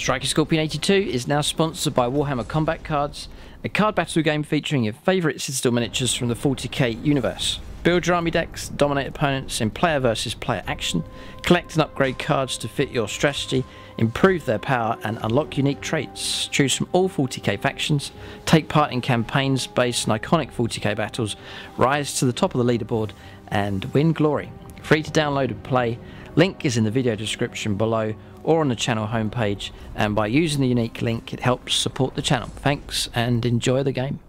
Striker Scorpion 82 is now sponsored by Warhammer Combat Cards, a card battle game featuring your favourite Citadel miniatures from the 40k universe. Build your army decks, dominate opponents in player versus player action, collect and upgrade cards to fit your strategy, improve their power and unlock unique traits. Choose from all 40k factions, take part in campaigns based on iconic 40k battles, rise to the top of the leaderboard and win glory. Free to download and play, link is in the video description below or on the channel homepage, and by using the unique link it helps support the channel. Thanks and enjoy the game.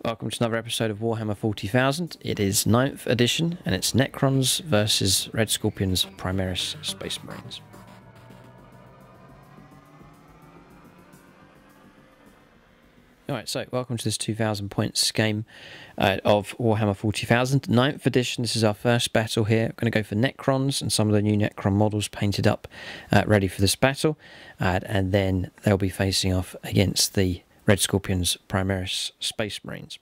Welcome to another episode of Warhammer 40,000. It is 9th edition and it's Necrons vs Red Scorpions Primaris Space Marines. Alright, so welcome to this 2,000 points game of Warhammer 40,000. 9th edition, this is our first battle here. I'm going to go for Necrons and some of the new Necron models painted up ready for this battle. And then they'll be facing off against the Red Scorpions Primaris Space Marines.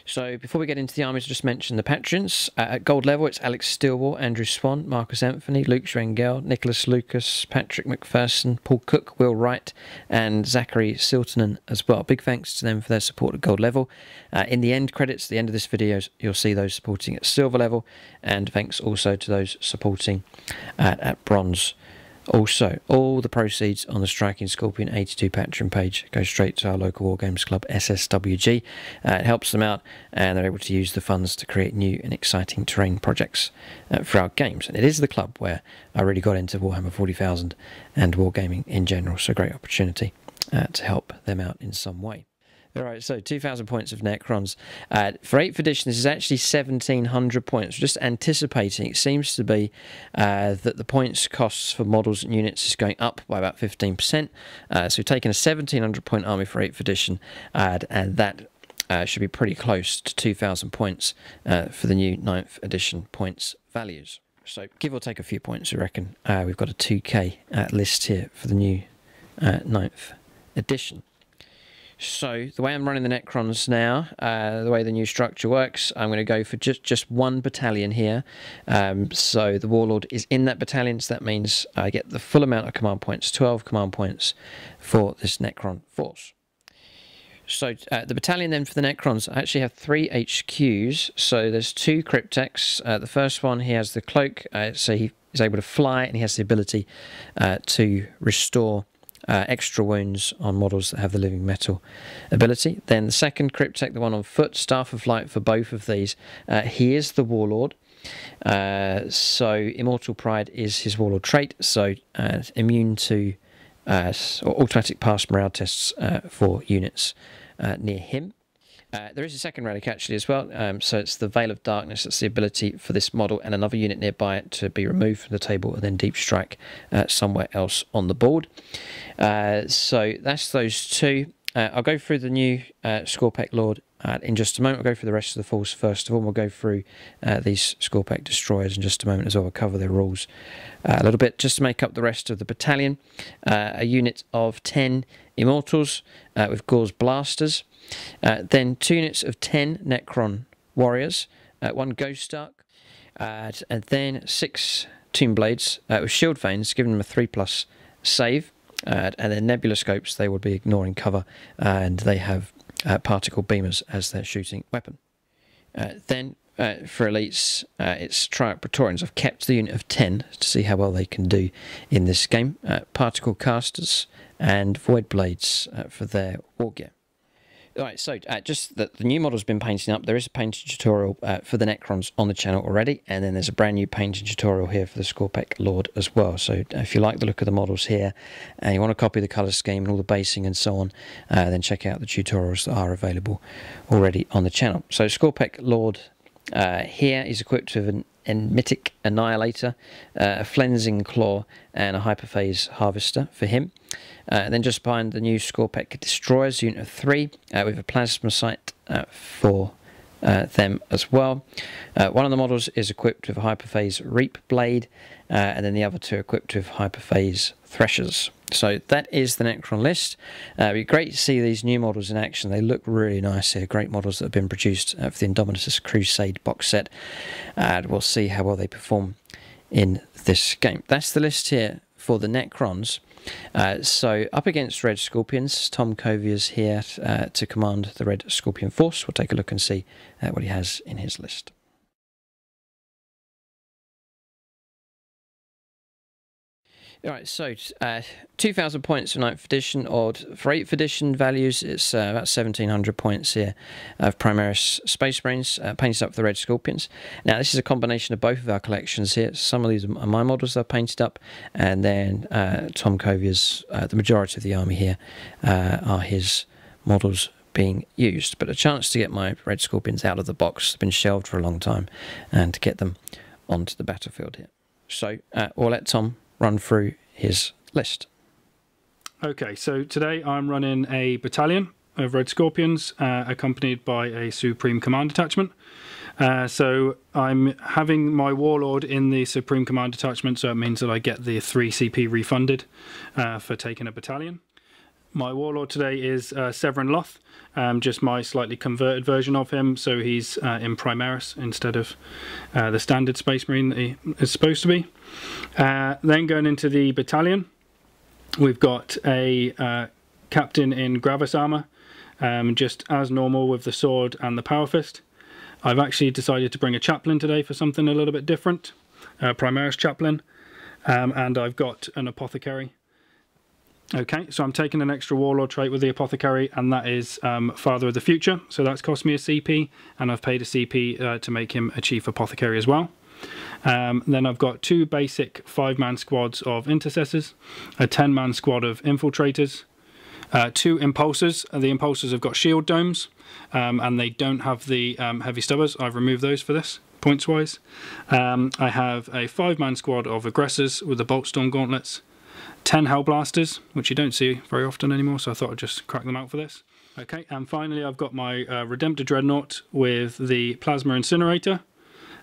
So before we get into the armies, I'll just mention the patrons. At gold level, it's Alex Stillwell, Andrew Swan, Marcus Anthony, Luke Schwengel, Nicholas Lucas, Patrick McPherson, Paul Cook, Will Wright, and Zachary Siltonen as well. Big thanks to them for their support at gold level. In the end credits, at the end of this video, you'll see those supporting at silver level, and thanks also to those supporting at bronze. Also, all the proceeds on the Striking Scorpion 82 Patreon page go straight to our local War Games Club, SSWG. It helps them out, and they're able to use the funds to create new and exciting terrain projects for our games. And it is the club where I really got into Warhammer 40,000 and wargaming in general, so great opportunity to help them out in some way. Alright, so 2,000 points of Necrons. For 8th edition, this is actually 1,700 points. Just anticipating, it seems to be that the points costs for models and units is going up by about 15%. So we've taken a 1,700 point army for 8th edition, and that should be pretty close to 2,000 points for the new 9th edition points values. So give or take a few points, I reckon. We've got a 2k list here for the new 9th edition. So the way I'm running the Necrons now, the way the new structure works, I'm going to go for just one battalion here. So the Warlord is in that battalion, so that means I get the full amount of command points, 12 command points for this Necron force. So the battalion then for the Necrons, I actually have 3 HQs. So there's 2 Cryptex. The first one, he has the cloak, so he is able to fly, and he has the ability to restore extra wounds on models that have the living metal ability. Then the second Cryptek, the one on foot, Staff of Light for both of these. He is the Warlord. So Immortal Pride is his Warlord trait, so immune to or automatic pass morale tests for units near him. There is a second relic actually as well, so it's the Veil of Darkness. That's the ability for this model and another unit nearby it to be removed from the table and then deep strike somewhere else on the board. So that's those two. I'll go through the new Scorpec Lord in just a moment. I'll go through the rest of the force first of all. We'll go through these Scorpec destroyers in just a moment as well. We'll cover their rules a little bit just to make up the rest of the battalion. A unit of 10 Immortals with Gore's Blasters. Then 2 units of 10 Necron Warriors. 1 Ghost Arc. And then 6 Tomb Blades with Shield Vanes, giving them a 3+ save. And then Nebula Scopes, they will be ignoring cover, and they have particle beamers as their shooting weapon. Then for elites, it's Triarch Praetorians. I've kept the unit of 10 to see how well they can do in this game. Particle Casters and Void Blades for their war gear. Alright, so just that the new model's been painting up. There is a painting tutorial for the Necrons on the channel already, and then there's a brand new painting tutorial here for the Scorpec Lord as well. So if you like the look of the models here and you want to copy the colour scheme and all the basing and so on, then check out the tutorials that are available already on the channel. So Scorpec Lord here is equipped with an Mythic Annihilator, a Flensing Claw, and a Hyperphase Harvester for him. Then just behind the new Scorpec Destroyers, unit of 3, with a Plasma Sight for them as well. One of the models is equipped with a Hyperphase Reap Blade, and then the other 2 are equipped with Hyperphase Threshers. So that is the Necron list. It'd be great to see these new models in action. They look really nice here. Great models that have been produced for the Indomitus Crusade box set. And we'll see how well they perform in this game. That's the list here for the Necrons. So up against Red Scorpions, Tom Covey is here to command the Red Scorpion force. We'll take a look and see what he has in his list. Alright, so 2,000 points for 9th edition, or for 8th edition values, it's about 1,700 points here of Primaris Space Marines, painted up for the Red Scorpions. Now, this is a combination of both of our collections here. Some of these are my models that are painted up, and then Tom Covey's, the majority of the army here are his models being used. But a chance to get my Red Scorpions out of the box. They've been shelved for a long time, and to get them onto the battlefield here. So, we'll let Tom run through his list. Okay, so today I'm running a battalion of Red Scorpions accompanied by a Supreme Command Detachment. So I'm having my Warlord in the Supreme Command Detachment, so it means that I get the 3 CP refunded for taking a battalion. My Warlord today is Severin Loth, just my slightly converted version of him, so he's in Primaris instead of the standard Space Marine that he is supposed to be. Then going into the battalion, we've got a captain in Gravis armor, just as normal with the sword and the power fist. I've actually decided to bring a chaplain today for something a little bit different, Primaris chaplain, and I've got an apothecary. Okay, so I'm taking an extra Warlord trait with the apothecary, and that is Father of the Future, so that's cost me a CP, and I've paid a CP to make him a Chief Apothecary as well. Then I've got 2 basic 5-man squads of Intercessors, a 10-man squad of Infiltrators, 2 Impulsors. The Impulsors have got shield domes, and they don't have the heavy stubbers. I've removed those for this, points-wise. I have a 5-man squad of Aggressors with the Boltstorm Gauntlets, 10 Hellblasters, which you don't see very often anymore, so I thought I'd just crack them out for this. Okay, and finally I've got my Redemptor Dreadnought with the Plasma Incinerator,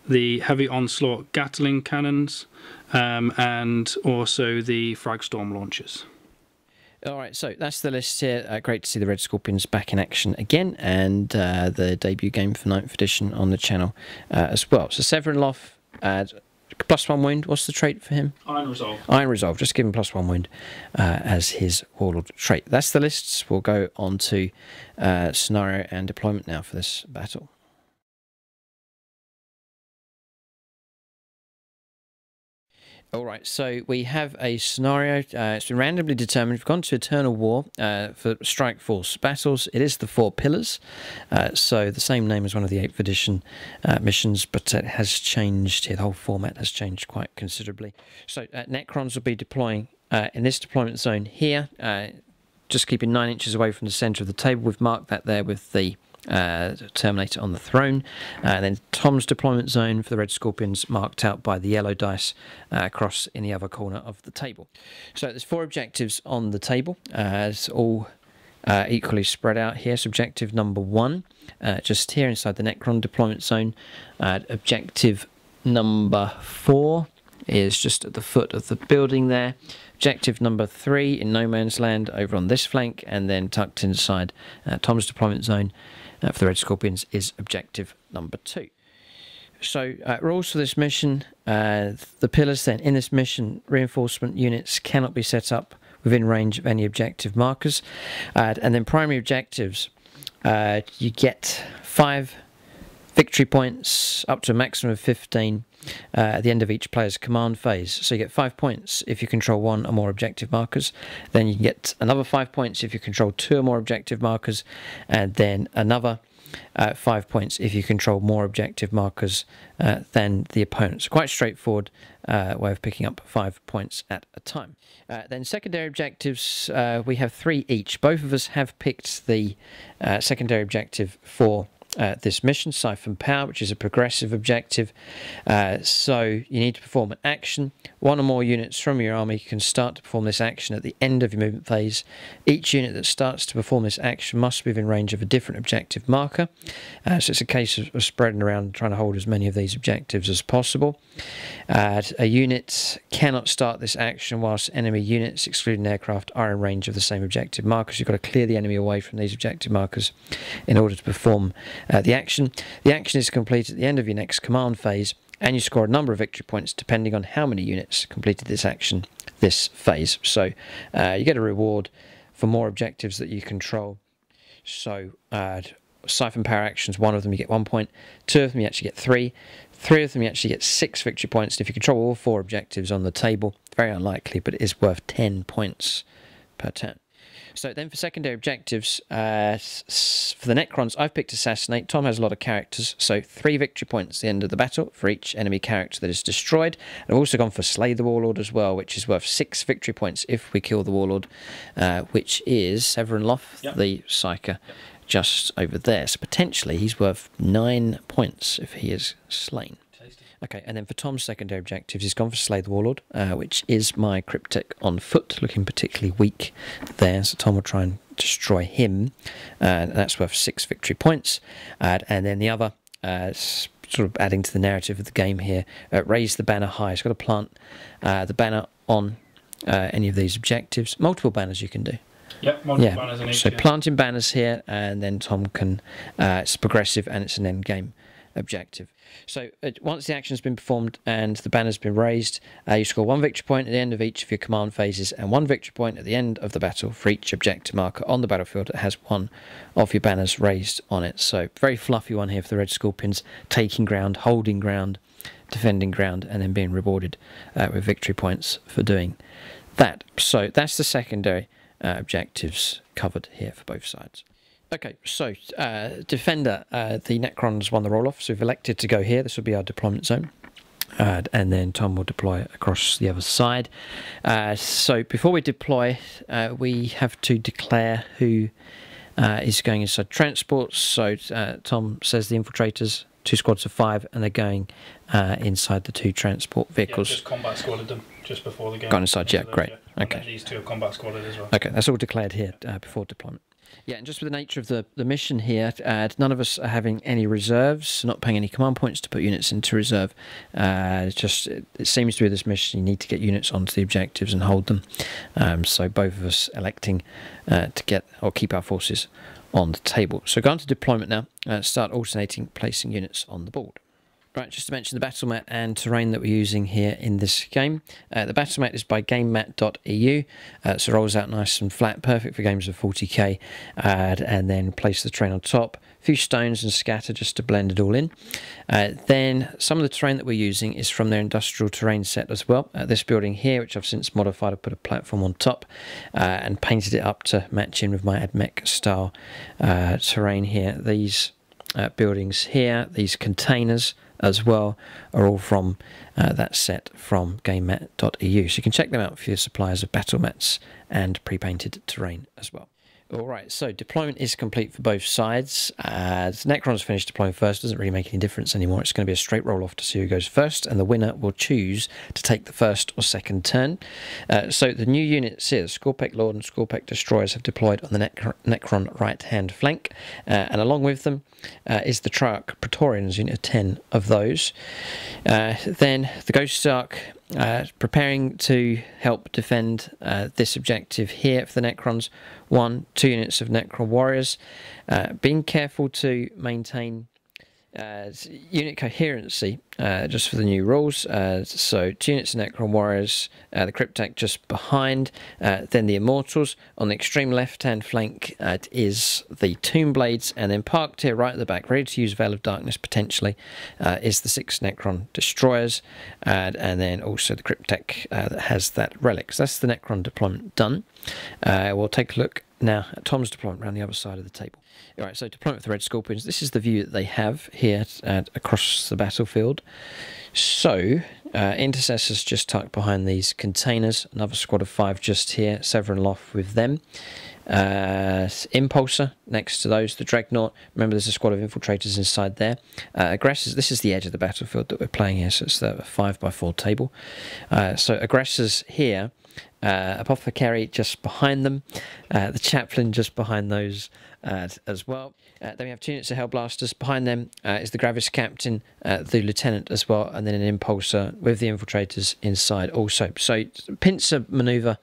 the Heavy Onslaught Gatling Cannons, and also the Fragstorm Launchers. Alright, so that's the list here. Great to see the Red Scorpions back in action again, and the debut game for 9th edition on the channel as well. So Severin Loth, +1 wound. What's the trait for him? Iron Resolve. Iron Resolve. Just give him +1 wound as his Warlord trait. That's the lists. We'll go on to scenario and deployment now for this battle. Alright, so we have a scenario. It's been randomly determined. We've gone to Eternal War for Strike Force battles. It is the 4 Pillars, so the same name as one of the 8th edition missions, but it has changed here. The whole format has changed quite considerably. So Necrons will be deploying in this deployment zone here, just keeping 9 inches away from the centre of the table. We've marked that there with the Terminator on the throne, and then Tom's deployment zone for the Red Scorpions marked out by the yellow dice across in the other corner of the table. So there's 4 objectives on the table, as all equally spread out here. So objective number 1, just here inside the Necron deployment zone. Objective number 4 is just at the foot of the building there. Objective number 3 in no man's land over on this flank, and then tucked inside Tom's deployment zone for the Red Scorpions is objective number 2. So rules for this mission, the pillars then in this mission, reinforcement units cannot be set up within range of any objective markers, and then primary objectives, you get 5 victory points up to a maximum of 15 at the end of each player's command phase. So you get 5 points if you control 1 or more objective markers, then you can get another 5 points if you control 2 or more objective markers, and then another 5 points if you control more objective markers than the opponent. So quite straightforward way of picking up 5 points at a time. Then secondary objectives, we have 3 each. Both of us have picked the secondary objective for this mission, Siphon Power, which is a progressive objective. So you need to perform an action. 1 or more units from your army can start to perform this action at the end of your movement phase. Each unit that starts to perform this action must be within range of a different objective marker. So it's a case of spreading around and trying to hold as many of these objectives as possible. A unit cannot start this action whilst enemy units, excluding aircraft, are in range of the same objective markers. You've got to clear the enemy away from these objective markers in order to perform the action. The action is completed at the end of your next command phase, and you score a number of victory points depending on how many units completed this action this phase. So you get a reward for more objectives that you control. So Siphon Power actions, 1 of them you get 1 point, 2 of them you actually get 3, 3 of them you actually get 6 victory points. And if you control all 4 objectives on the table, very unlikely, but it is worth 10 points per turn. So then for secondary objectives, for the Necrons, I've picked Assassinate. Tom has a lot of characters, so 3 victory points at the end of the battle for each enemy character that is destroyed. And I've also gone for Slay the Warlord as well, which is worth 6 victory points if we kill the Warlord, which is Severin Loth, the Psyker, just over there. So potentially he's worth 9 points if he is slain. Okay, and then for Tom's secondary objectives, he's gone for Slay the Warlord, which is my Cryptic on foot, looking particularly weak there. So Tom will try and destroy him, and that's worth 6 victory points. And then the other, sort of adding to the narrative of the game here, raise the banner high. It's got to plant the banner on any of these objectives. Multiple banners you can do. Yep, multiple banners in each. So planting banners here, and then Tom can, it's progressive and it's an end game objective. So once the action has been performed and the banner's been raised, you score 1 victory point at the end of each of your command phases and 1 victory point at the end of the battle for each objective marker on the battlefield that has 1 of your banners raised on it. So very fluffy one here for the Red Scorpions, taking ground, holding ground, defending ground, and then being rewarded with victory points for doing that. So that's the secondary objectives covered here for both sides. Okay, so Defender, the Necrons won the roll-off, so we've elected to go here. This will be our deployment zone. And then Tom will deploy across the other side. So before we deploy, we have to declare who is going inside transports. So Tom says the infiltrators, 2 squads of 5, and they're going inside the 2 transport vehicles. Yeah, just combat squadded them just before the game. Gone inside, yeah, great. Yeah. Okay. And these 2 are combat squadded as well. Okay, that's all declared here before deployment. Yeah, and just with the nature of the mission here, none of us are having any reserves, not paying any command points to put units into reserve. It seems to be this mission, you need to get units onto the objectives and hold them. So both of us electing to get or keep our forces on the table. So go on to deployment now, start alternating, placing units on the board. Right, just to mention the battle mat and terrain that we're using here in this game. The battle mat is by gamemat.eu, so it rolls out nice and flat, perfect for games of 40k, and then place the terrain on top. A few stones and scatter just to blend it all in. Then some of the terrain that we're using is from their industrial terrain set as well. This building here, which I've since modified, I've put a platform on top and painted it up to match in with my AdMech style terrain here. These buildings here, these containers as well, are all from that set from gamemat.eu. So you can check them out for your suppliers of battle mats and pre-painted terrain as well. Alright, so deployment is complete for both sides. Necrons finished deploying first, doesn't really make any difference anymore. It's going to be a straight roll off to see who goes first, and the winner will choose to take the first or second turn. So the new units here, Scorpek Lord and Scorpek Destroyers, have deployed on the Necron right-hand flank, and along with them is the Triarch Praetorians, unit of 10 of those. Then the Ghost Ark preparing to help defend this objective here for the Necrons. 2 units of Necron Warriors, being careful to maintain unit coherency just for the new rules. So 2 units of Necron Warriors, the Cryptek just behind, then the Immortals. On the extreme left hand flank is the Tomb Blades, and then parked here right at the back, ready to use Veil of Darkness potentially, is the 6 Necron Destroyers, and then also the Cryptek that has that relic. So that's the Necron deployment done. We'll take a look now at Tom's deployment around the other side of the table. Alright, so deployment with the Red Scorpions. This is the view that they have here across the battlefield. So, Intercessors just tucked behind these containers. Another squad of 5 just here, Severin off with them. Impulsor next to those, the Dreadnought. Remember, there's a squad of infiltrators inside there. Aggressors, this is the edge of the battlefield that we're playing here, so it's the 5x4 table. So aggressors here, Apothecary just behind them, the Chaplain just behind those as well. Then we have 2 units of Hellblasters. Behind them is the Gravis Captain, the Lieutenant as well, and then an Impulsor with the infiltrators inside also. So pincer manoeuvre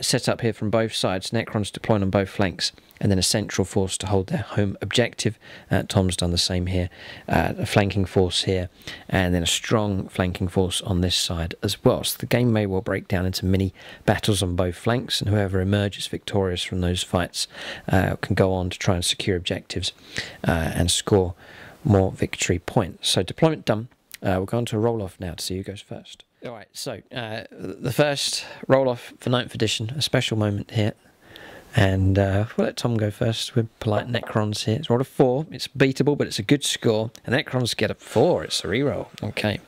set up here from both sides. Necrons deploying on both flanks, and then a central force to hold their home objective. Tom's done the same here. A flanking force here, and then a strong flanking force on this side as well. So the game may well break down into mini battles on both flanks, and whoever emerges victorious from those fights can go on to try and secure objectives and score more victory points. So deployment done. We'll go on to a roll-off now to see who goes first. Alright, so the first roll-off for 9th edition, a special moment here. And we'll let Tom go first with polite Necrons here. It's rolled a 4. It's beatable, but it's a good score. And Necrons get a 4. It's a reroll. Okay.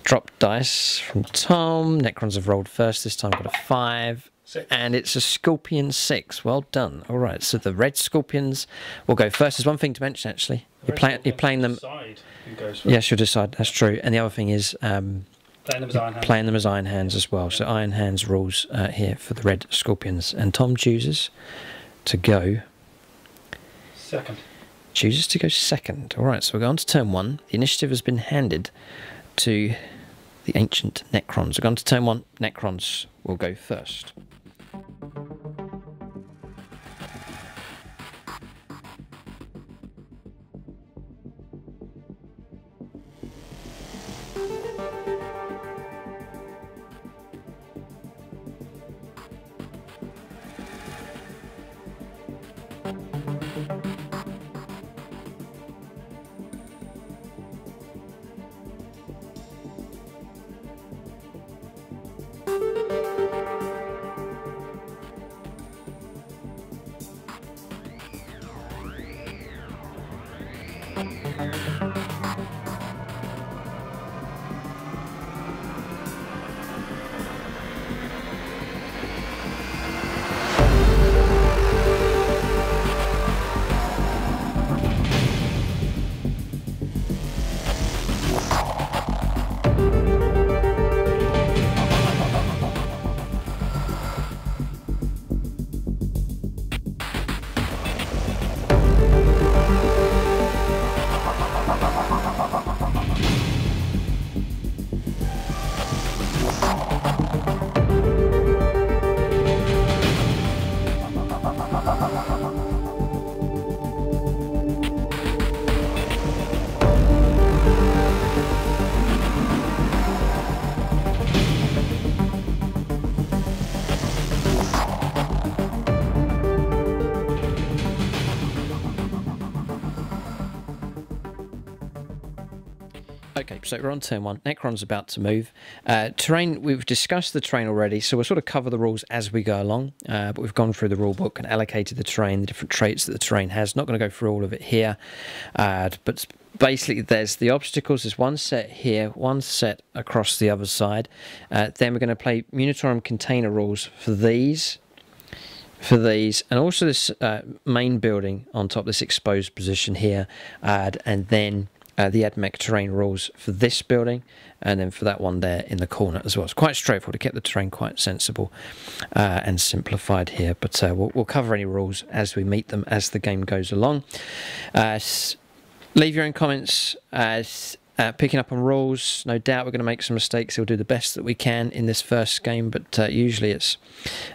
Drop dice from Tom. Necrons have rolled first. This time got a 5. 6. And it's a Scorpion 6. Well done. All right, so the Red Scorpions will go first. There's one thing to mention, actually. You're playing them... Who goes first. Yes, you'll decide. That's true. And the other thing is... playing them as Iron Hands as well. So Iron Hands rules here for the Red Scorpions. And Tom chooses to go... second. Chooses to go second. Alright, so we're going to turn 1. The initiative has been handed to the Ancient Necrons. We're going to turn 1. Necrons will go first. Okay, so we're on turn 1. Necron's about to move. Terrain, we've discussed the terrain already, so we'll sort of cover the rules as we go along. But we've gone through the rule book and allocated the terrain, the different traits that the terrain has. Not going to go through all of it here. But basically, there's the obstacles. There's one set here, one set across the other side. Then we're going to play Munitorum container rules for these. for these, and also this main building on top, this exposed position here, and then the AdMech terrain rules for this building, and then for that one there in the corner as well. It's quite straightforward to keep the terrain quite sensible and simplified here, but we'll cover any rules as we meet them as the game goes along. Leave your own comments picking up on rules. No doubt we're going to make some mistakes. We'll do the best that we can in this first game, but usually it's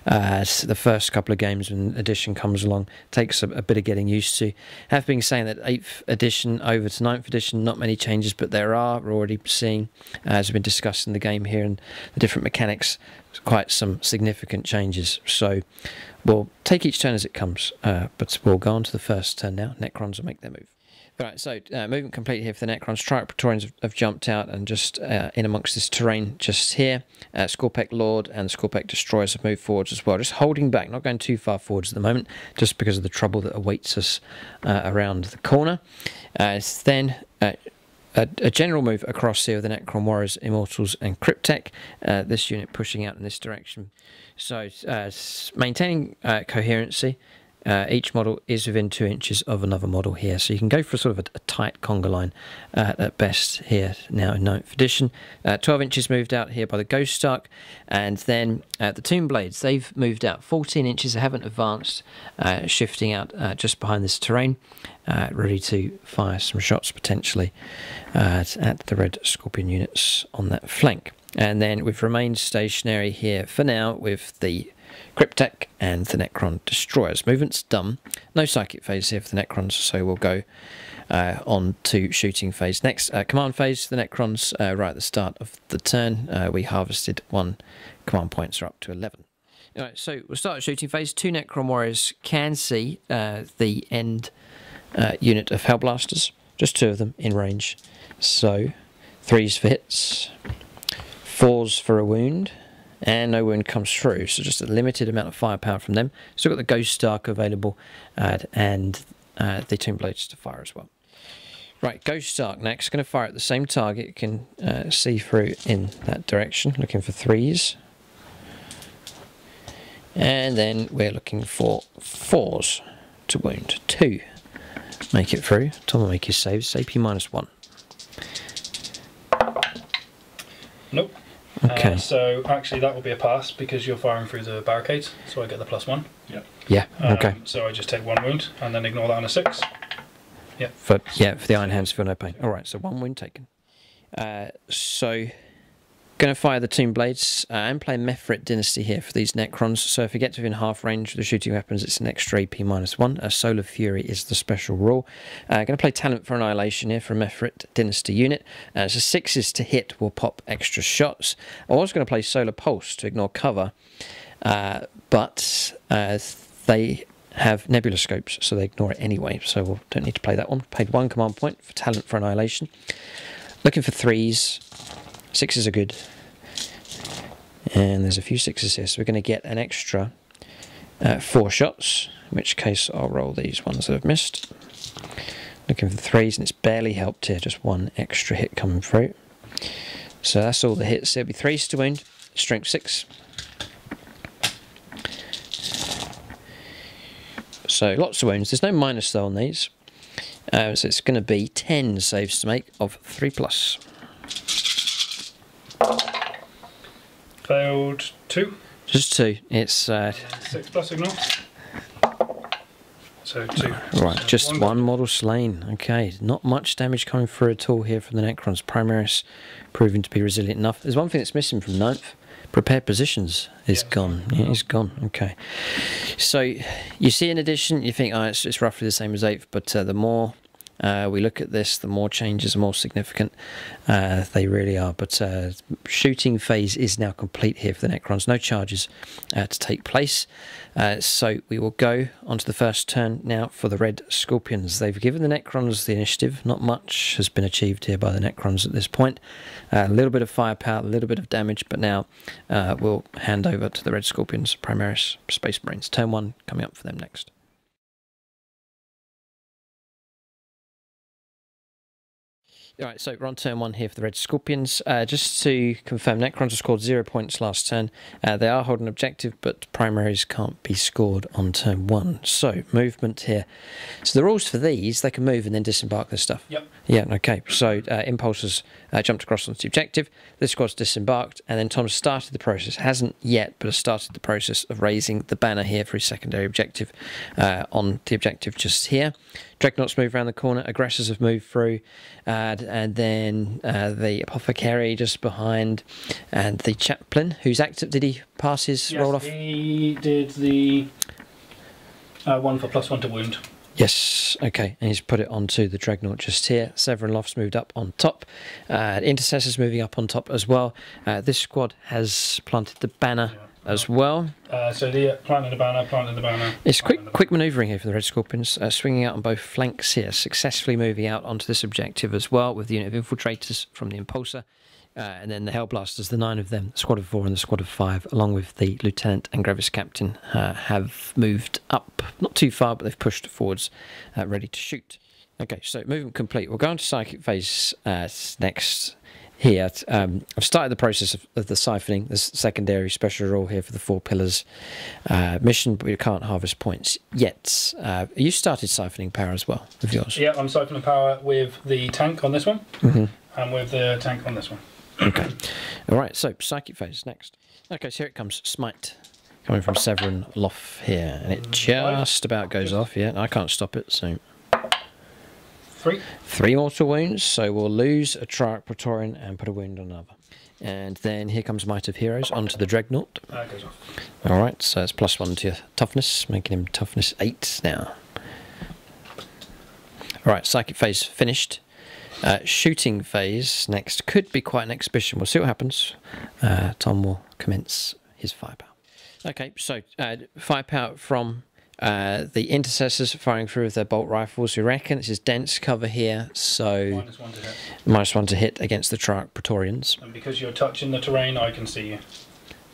the first couple of games when edition comes along. Takes a bit of getting used to. Have been saying that 8th edition over to 9th edition, not many changes, but there are. We're already seeing, as we've been discussing the game here and the different mechanics, quite some significant changes. So we'll take each turn as it comes, but we'll go on to the first turn now. Necrons will make their move. Right, so movement complete here for the Necrons. Triarch Praetorians have jumped out and just in amongst this terrain just here. Scorpek Lord and Scorpek Destroyers have moved forwards as well, just holding back, not going too far forwards at the moment, just because of the trouble that awaits us around the corner. Then a general move across here with the Necron Warriors, Immortals and Cryptek, this unit pushing out in this direction. So maintaining coherency. Each model is within 2 inches of another model here, so you can go for sort of a tight conga line at best here now in 9th edition. 12 inches moved out here by the Ghost Ark, and then the Tomb Blades, they've moved out 14 inches, they haven't advanced, shifting out just behind this terrain, ready to fire some shots potentially at the Red Scorpion units on that flank. And then we've remained stationary here for now with the Cryptek and the Necron Destroyers. Movement's done. No psychic phase here for the Necrons, so we'll go on to shooting phase next. Command phase, the Necrons, right at the start of the turn, we harvested 1 command points, are up to 11. Alright, so we'll start shooting phase. 2 Necron Warriors can see the end unit of Hellblasters, just 2 of them in range. So 3s for hits, 4s for a wound, and no wound comes through, so just a limited amount of firepower from them. Still got the Ghost Ark available, and the Tomb Blades to fire as well. Right, Ghost Ark next, going to fire at the same target. You can see through in that direction, looking for 3s. And then we're looking for 4s to wound. 2 make it through. Tom will make his saves, AP -1. Nope. Okay. So actually that will be a pass because you're firing through the barricades, so I get the +1. Yep. Yeah, okay. So I just take 1 wound and then ignore that on a 6. Yeah. For the Iron Hands, feel no pain. Alright, so 1 wound taken. So going to fire the Tomb Blades. I'm playing Mefrit Dynasty here for these Necrons, so if you get to within half range of the shooting weapons, it's an extra AP -1. Solar Fury is the special rule. Going to play Talent for Annihilation here for a Mefrit Dynasty unit. So 6s to hit will pop extra shots. I was going to play Solar Pulse to ignore cover, but they have Nebula Scopes, so they ignore it anyway, so we don't need to play that one. Paid 1 command point for Talent for Annihilation. Looking for 3s. 6s are good, and there's a few 6s here, so we're going to get an extra 4 shots, in which case I'll roll these ones that I've missed. Looking for 3s, and it's barely helped here, just 1 extra hit coming through. So that's all the hits. There'll be 3s to wound, strength 6. So lots of wounds. There's no minus though on these, so it's going to be 10 saves to make of 3+. Failed 2. Just 2. It's 6+ ignore. So 2. Right, so just one model slain. Okay, not much damage coming through at all here from the Necrons. Primaris proving to be resilient enough. There's one thing that's missing from 9th. Prepared positions is gone. Yeah, it's gone. Okay. So you see in addition, you think, oh, it's roughly the same as 8th, but the more we look at this, the more changes, the more significant they really are. But shooting phase is now complete here for the Necrons. No charges to take place. So we will go on to the first turn now for the Red Scorpions. They've given the Necrons the initiative. Not much has been achieved here by the Necrons at this point. A little bit of firepower, a little bit of damage, but now we'll hand over to the Red Scorpions, Primaris Space Marines. Turn 1 coming up for them next. All right, so we're on turn 1 here for the Red Scorpions. Just to confirm, Necrons have scored 0 points last turn. They are holding objective, but primaries can't be scored on turn 1. So, movement here. So the rules for these, they can move and then disembark their stuff. Yep. Yeah, okay. So, Impulsors jumped across onto the objective. This squad's disembarked, and then Tom's started the process. Hasn't yet, but has started the process of raising the banner here for his secondary objective on the objective just here. Dreadnoughts move around the corner. Aggressors have moved through. And then the Apothecary just behind. And the Chaplain, who's active. Did he pass his roll off? He did the 1 for +1 to wound. Yes, okay, and he's put it onto the Dreadnought just here. Severin Lofts moved up on top. Intercessors moving up on top as well. This squad has planted the banner as well. So the planting the banner. It's quick manoeuvring here for the Red Scorpions, swinging out on both flanks here, successfully moving out onto this objective as well with the unit of infiltrators from the Impulsor. And then the Hellblasters, the 9 of them, the squad of 4 and the squad of 5, along with the Lieutenant and Gravis Captain, have moved up, not too far, but they've pushed forwards, ready to shoot. Okay, so movement complete. We'll go on to Psychic Phase next here. I've started the process of the siphoning, the secondary special rule here for the 4 pillars mission, but we can't harvest points yet. You started siphoning power as well with yours? Yeah, I'm siphoning power with the tank on this one, and with the tank on this one. Okay. All right, so Psychic Phase next. Okay, so here it comes. Smite. Coming from Severin Loft here. And it just about goes off. Yeah, I can't stop it, so... 3 mortal wounds, so we'll lose a Triarch Praetorian and put a wound on another. And then here comes Might of Heroes onto the Dreadnought. Goes off. Alright, so it's +1 to your toughness, making him toughness 8 now. Alright, Psychic Phase finished. Shooting Phase next could be quite an exhibition. We'll see what happens. Tom will commence his firepower. Okay, so firepower from the Intercessors firing through with their bolt rifles. We reckon this is dense cover here, so -1 to hit. -1 to hit against the Triarch Praetorians. And because you're touching the terrain, I can see you.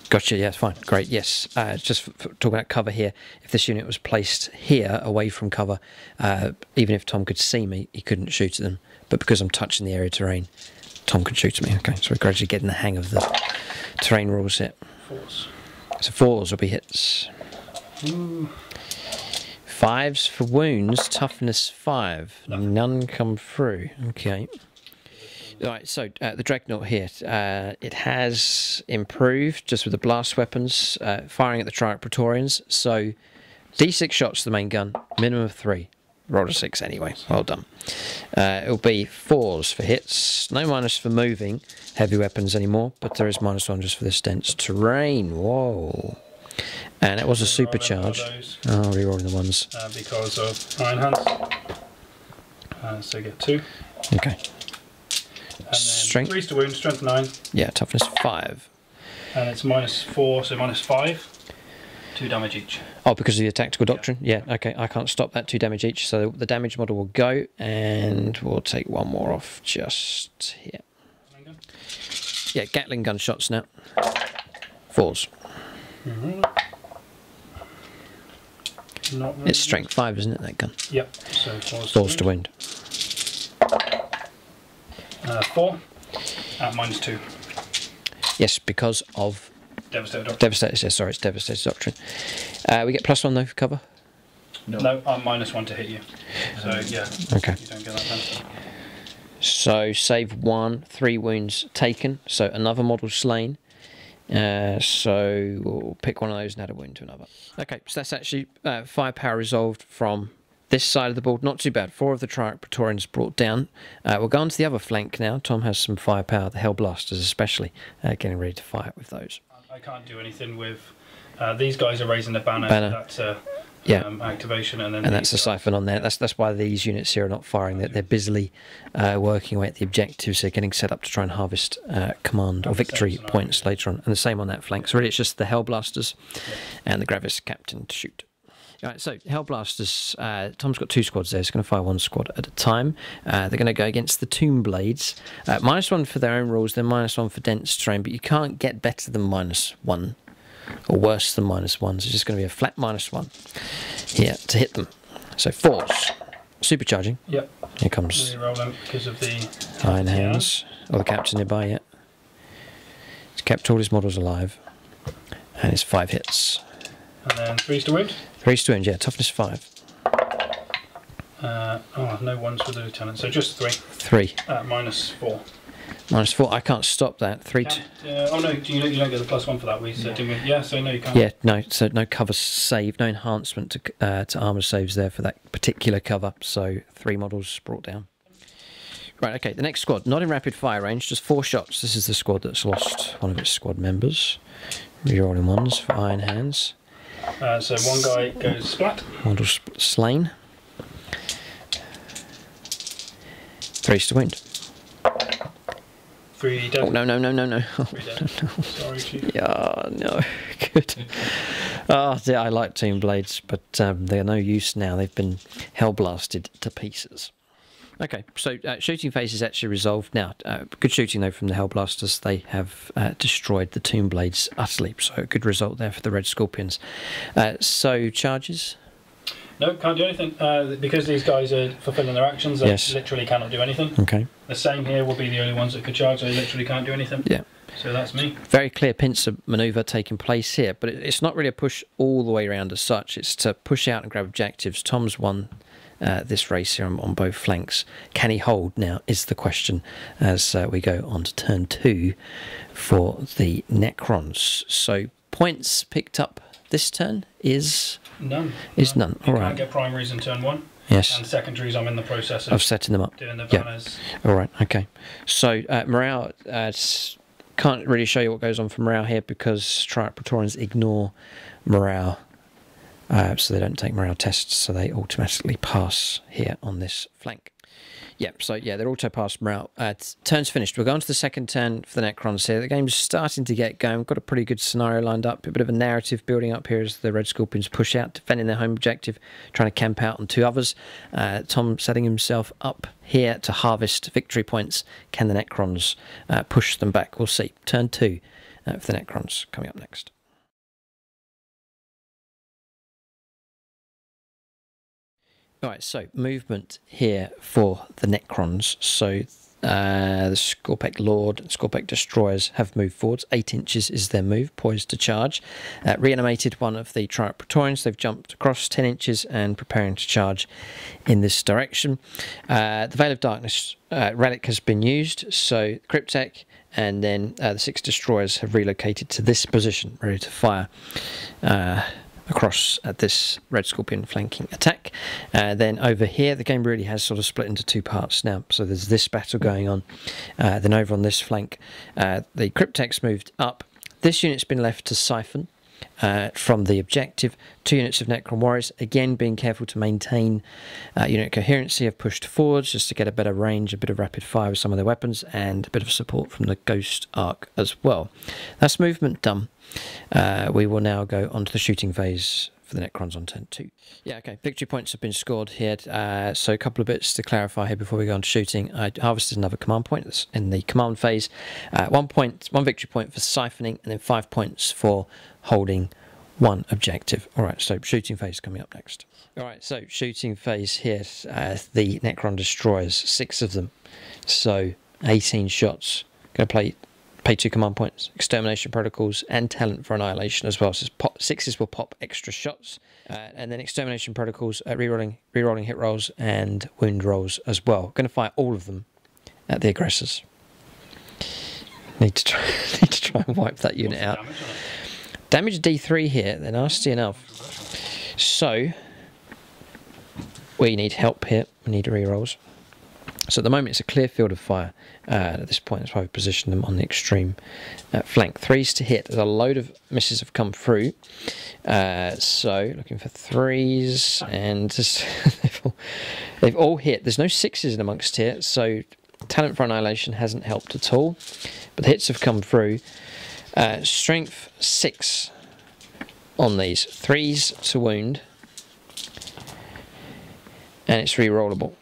Gotcha, yes, fine, great, yes. Just talking about cover here, if this unit was placed here, away from cover, even if Tom could see me, he couldn't shoot at them. But because I'm touching the area terrain, Tom could shoot at me. Okay, so we're gradually getting the hang of the terrain rules here. 4s. So 4s will be hits. Ooh. 5s for wounds, toughness 5. None come through. Okay. Alright, so the Dreadnought here, it has improved just with the blast weapons, firing at the Triarch Praetorians. So D6 shots to the main gun, minimum of 3. Rolled a 6 anyway, well done. It'll be 4s for hits, no minus for moving heavy weapons anymore, but there is -1 just for this dense terrain. Whoa. And it was a supercharge. Oh, re-rolling the ones. Because of Iron Hands. So get 2. Okay. And then Strength. 3s to wound, strength 9. Yeah, toughness 5. And it's -4, so -5. 2 damage each. Oh, because of the tactical doctrine? Yeah, okay, I can't stop that. 2 damage each, so the damage model will go, and we'll take 1 more off just here. Yeah, Gatling gun shots now. 4s. Not really. It's strength 5, isn't it, that gun? Yep, so 4s 4s to wound. 4 at -2. Yes, because of... Devastator Doctrine. Devastator, yeah, sorry, it's Devastator Doctrine. We get +1 though for cover? No, I'm -1 to hit you. So, yeah, okay. You don't get that benefit. So, save 1, 3 wounds taken, so another model slain. So, we'll pick one of those and add a wound to another. Okay, so that's actually firepower resolved from this side of the board. Not too bad. 4 of the Triarch Praetorians brought down. We'll go on to the other flank now. Tom has some firepower, the Hellblasters especially, getting ready to fight with those. I can't do anything with... these guys are raising the banner. That's activation, and that's the siphon on there. That's why these units here are not firing. They're busily working away at the objectives. They're getting set up to try and harvest command or victory points later on. And the same on that flank. So really it's just the Hellblasters and the Gravis Captain to shoot. Alright, so Hellblasters, Tom's got 2 squads there. He's going to fire 1 squad at a time. They're going to go against the Tomb Blades. -1 for their own rules, then -1 for dense terrain, but you can't get better than -1 or worse than -1. So it's just going to be a flat -1 here to hit them. So 4s. Supercharging. Yep. Here comes Reroll them because of the Iron Hands. Or the captain nearby yet. He's kept all his models alive. And it's 5 hits. And then 3s to wound. 3s to wound, yeah. Toughness 5. Oh, no ones with the lieutenant, so just 3. 3. -4. -4. I can't stop that. 3. Oh no, you don't get the +1 for that. We said, didn't we? Yeah, so no, you can't. Yeah, no. So no cover save, no enhancement to armor saves there for that particular cover. So 3 models brought down. Right. Okay. The next squad, not in rapid fire range, just 4 shots. This is the squad that's lost one of its squad members. Rerolling ones for Iron Hands. So one guy goes splat. Model slain. 3s to wound. 3 dead. Oh no. 3 dead. Sorry, Chief. Yeah, no, good. Oh, dear, I like Tomb Blades, but they're no use now. They've been hell blasted to pieces. Okay, so shooting phase is actually resolved now. Good shooting though from the Hellblasters. They have destroyed the Tomb Blades utterly. So a good result there for the Red Scorpions. So charges. No, can't do anything because these guys are fulfilling their actions. They literally cannot do anything. Okay. The same here will be the only ones that could charge. They literally can't do anything. Yeah. So that's me. Very clear pincer manoeuvre taking place here, but it's not really a push all the way around as such. It's to push out and grab objectives. Tom's won this race here on both flanks. Can he hold now is the question as we go on to turn 2 for the Necrons. So points picked up this turn is... None. None. You All can't right. get primaries in turn 1. Yes. And secondaries, I'm in the process of setting them up. Doing the banners. All right. Okay. So morale can't really show you what goes on for morale here because Triarch Praetorians ignore morale, so they don't take morale tests, so they automatically pass here on this flank. Yep, so yeah, they're auto pass morale. Turn's finished. We'll go on to the second turn for the Necrons here. The game's starting to get going. We've got a pretty good scenario lined up. A bit of a narrative building up here as the Red Scorpions push out, defending their home objective, trying to camp out on 2 others. Tom setting himself up here to harvest victory points. Can the Necrons push them back? We'll see. Turn 2 for the Necrons coming up next. Alright, so movement here for the Necrons. So the Scorpec Lord and Scorpec Destroyers have moved forwards. 8 inches is their move, poised to charge. Reanimated one of the Triarch Praetorians. They've jumped across 10 inches and preparing to charge in this direction. The Veil of Darkness relic has been used, so Cryptek and then the 6 Destroyers have relocated to this position, ready to fire across at this Red Scorpion flanking attack. Then over here, the game really has sort of split into 2 parts now. So there's this battle going on. Then over on this flank, the Cryptek's moved up. This unit's been left to siphon from the objective. 2 units of Necron Warriors, again being careful to maintain unit coherency, have pushed forwards just to get a better range, a bit of rapid fire with some of their weapons, and a bit of support from the Ghost Arc as well. That's movement done. We will now go on to the shooting phase for the Necrons on turn 2. Yeah, okay, victory points have been scored here. So a couple of bits to clarify here before we go on to shooting. I harvested another command point that's in the command phase. 1 victory point for siphoning, and then 5 points for holding 1 objective. All right, so shooting phase coming up next. All right, so shooting phase here. The Necron Destroyers, 6 of them. So 18 shots. Going to pay 2 command points, extermination protocols, and talent for annihilation as well. So 6s will pop extra shots, and then extermination protocols, rerolling hit rolls and wound rolls as well. Going to fire all of them at the aggressors. Need to try and wipe that unit out. Damage D3 here. They're nasty enough. So we need help here. We need rerolls. So at the moment it's a clear field of fire at this point. That's why we position them on the extreme flank. 3s to hit. There's a load of misses have come through. So looking for 3s, and just they've all hit. There's no 6s in amongst here, so talent for annihilation hasn't helped at all. But the hits have come through. Strength 6 on these. 3s to wound. And it's re-rollable.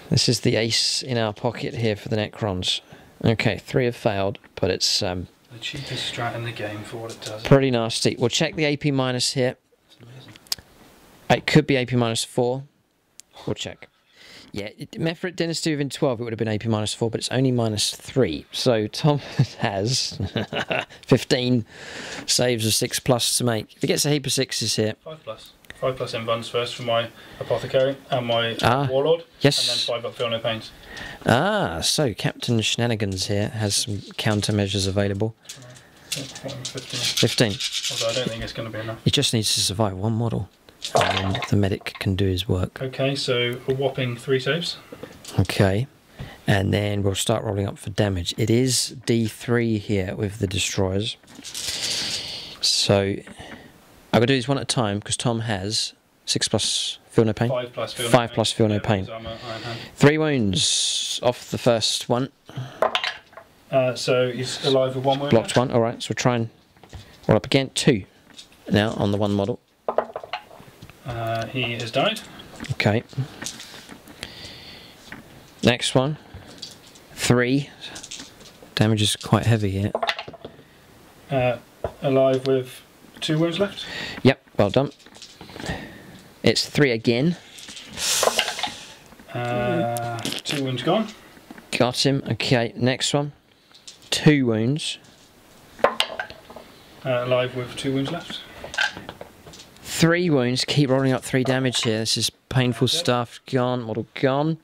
This is the ace in our pocket here for the Necrons. Okay, 3 have failed, but it's the cheapest strat in the game for what it does. Pretty nasty. We'll check the AP minus here. It could be AP minus 4. We'll check. Yeah, Mefrit Dynasty within 12, it would have been AP -4, but it's only -3. So Tom has 15 saves of 6+ to make. If he gets a heap of 6s here. 5+. 5+ invuns first for my Apothecary and my Warlord. Yes. And then 5 up Feel No Pains. So Captain Shenanigans here has some countermeasures available. 15. Although I don't think it's going to be enough. He just needs to survive one model. And the medic can do his work. Okay, so a whopping 3 saves. Okay, and then we'll start rolling up for damage. It is D3 here with the destroyers. So I'm going to do these one at a time because Tom has 6+ Feel No Pain. 5+ Feel No Pain. 3 wounds off the first one. So he's alive with 1 wound. Blocked 1, alright, so we'll try and roll up again. 2 now on the one model. He has died. Okay. Next one. 3. Damage is quite heavy here. Alive with 2 wounds left. Yep, well done. It's 3 again. 2 wounds gone. Got him. Okay, next one. 2 wounds. Alive with 2 wounds left. 3 wounds. Keep rolling up 3 damage here. This is painful stuff. Gone. Model gone.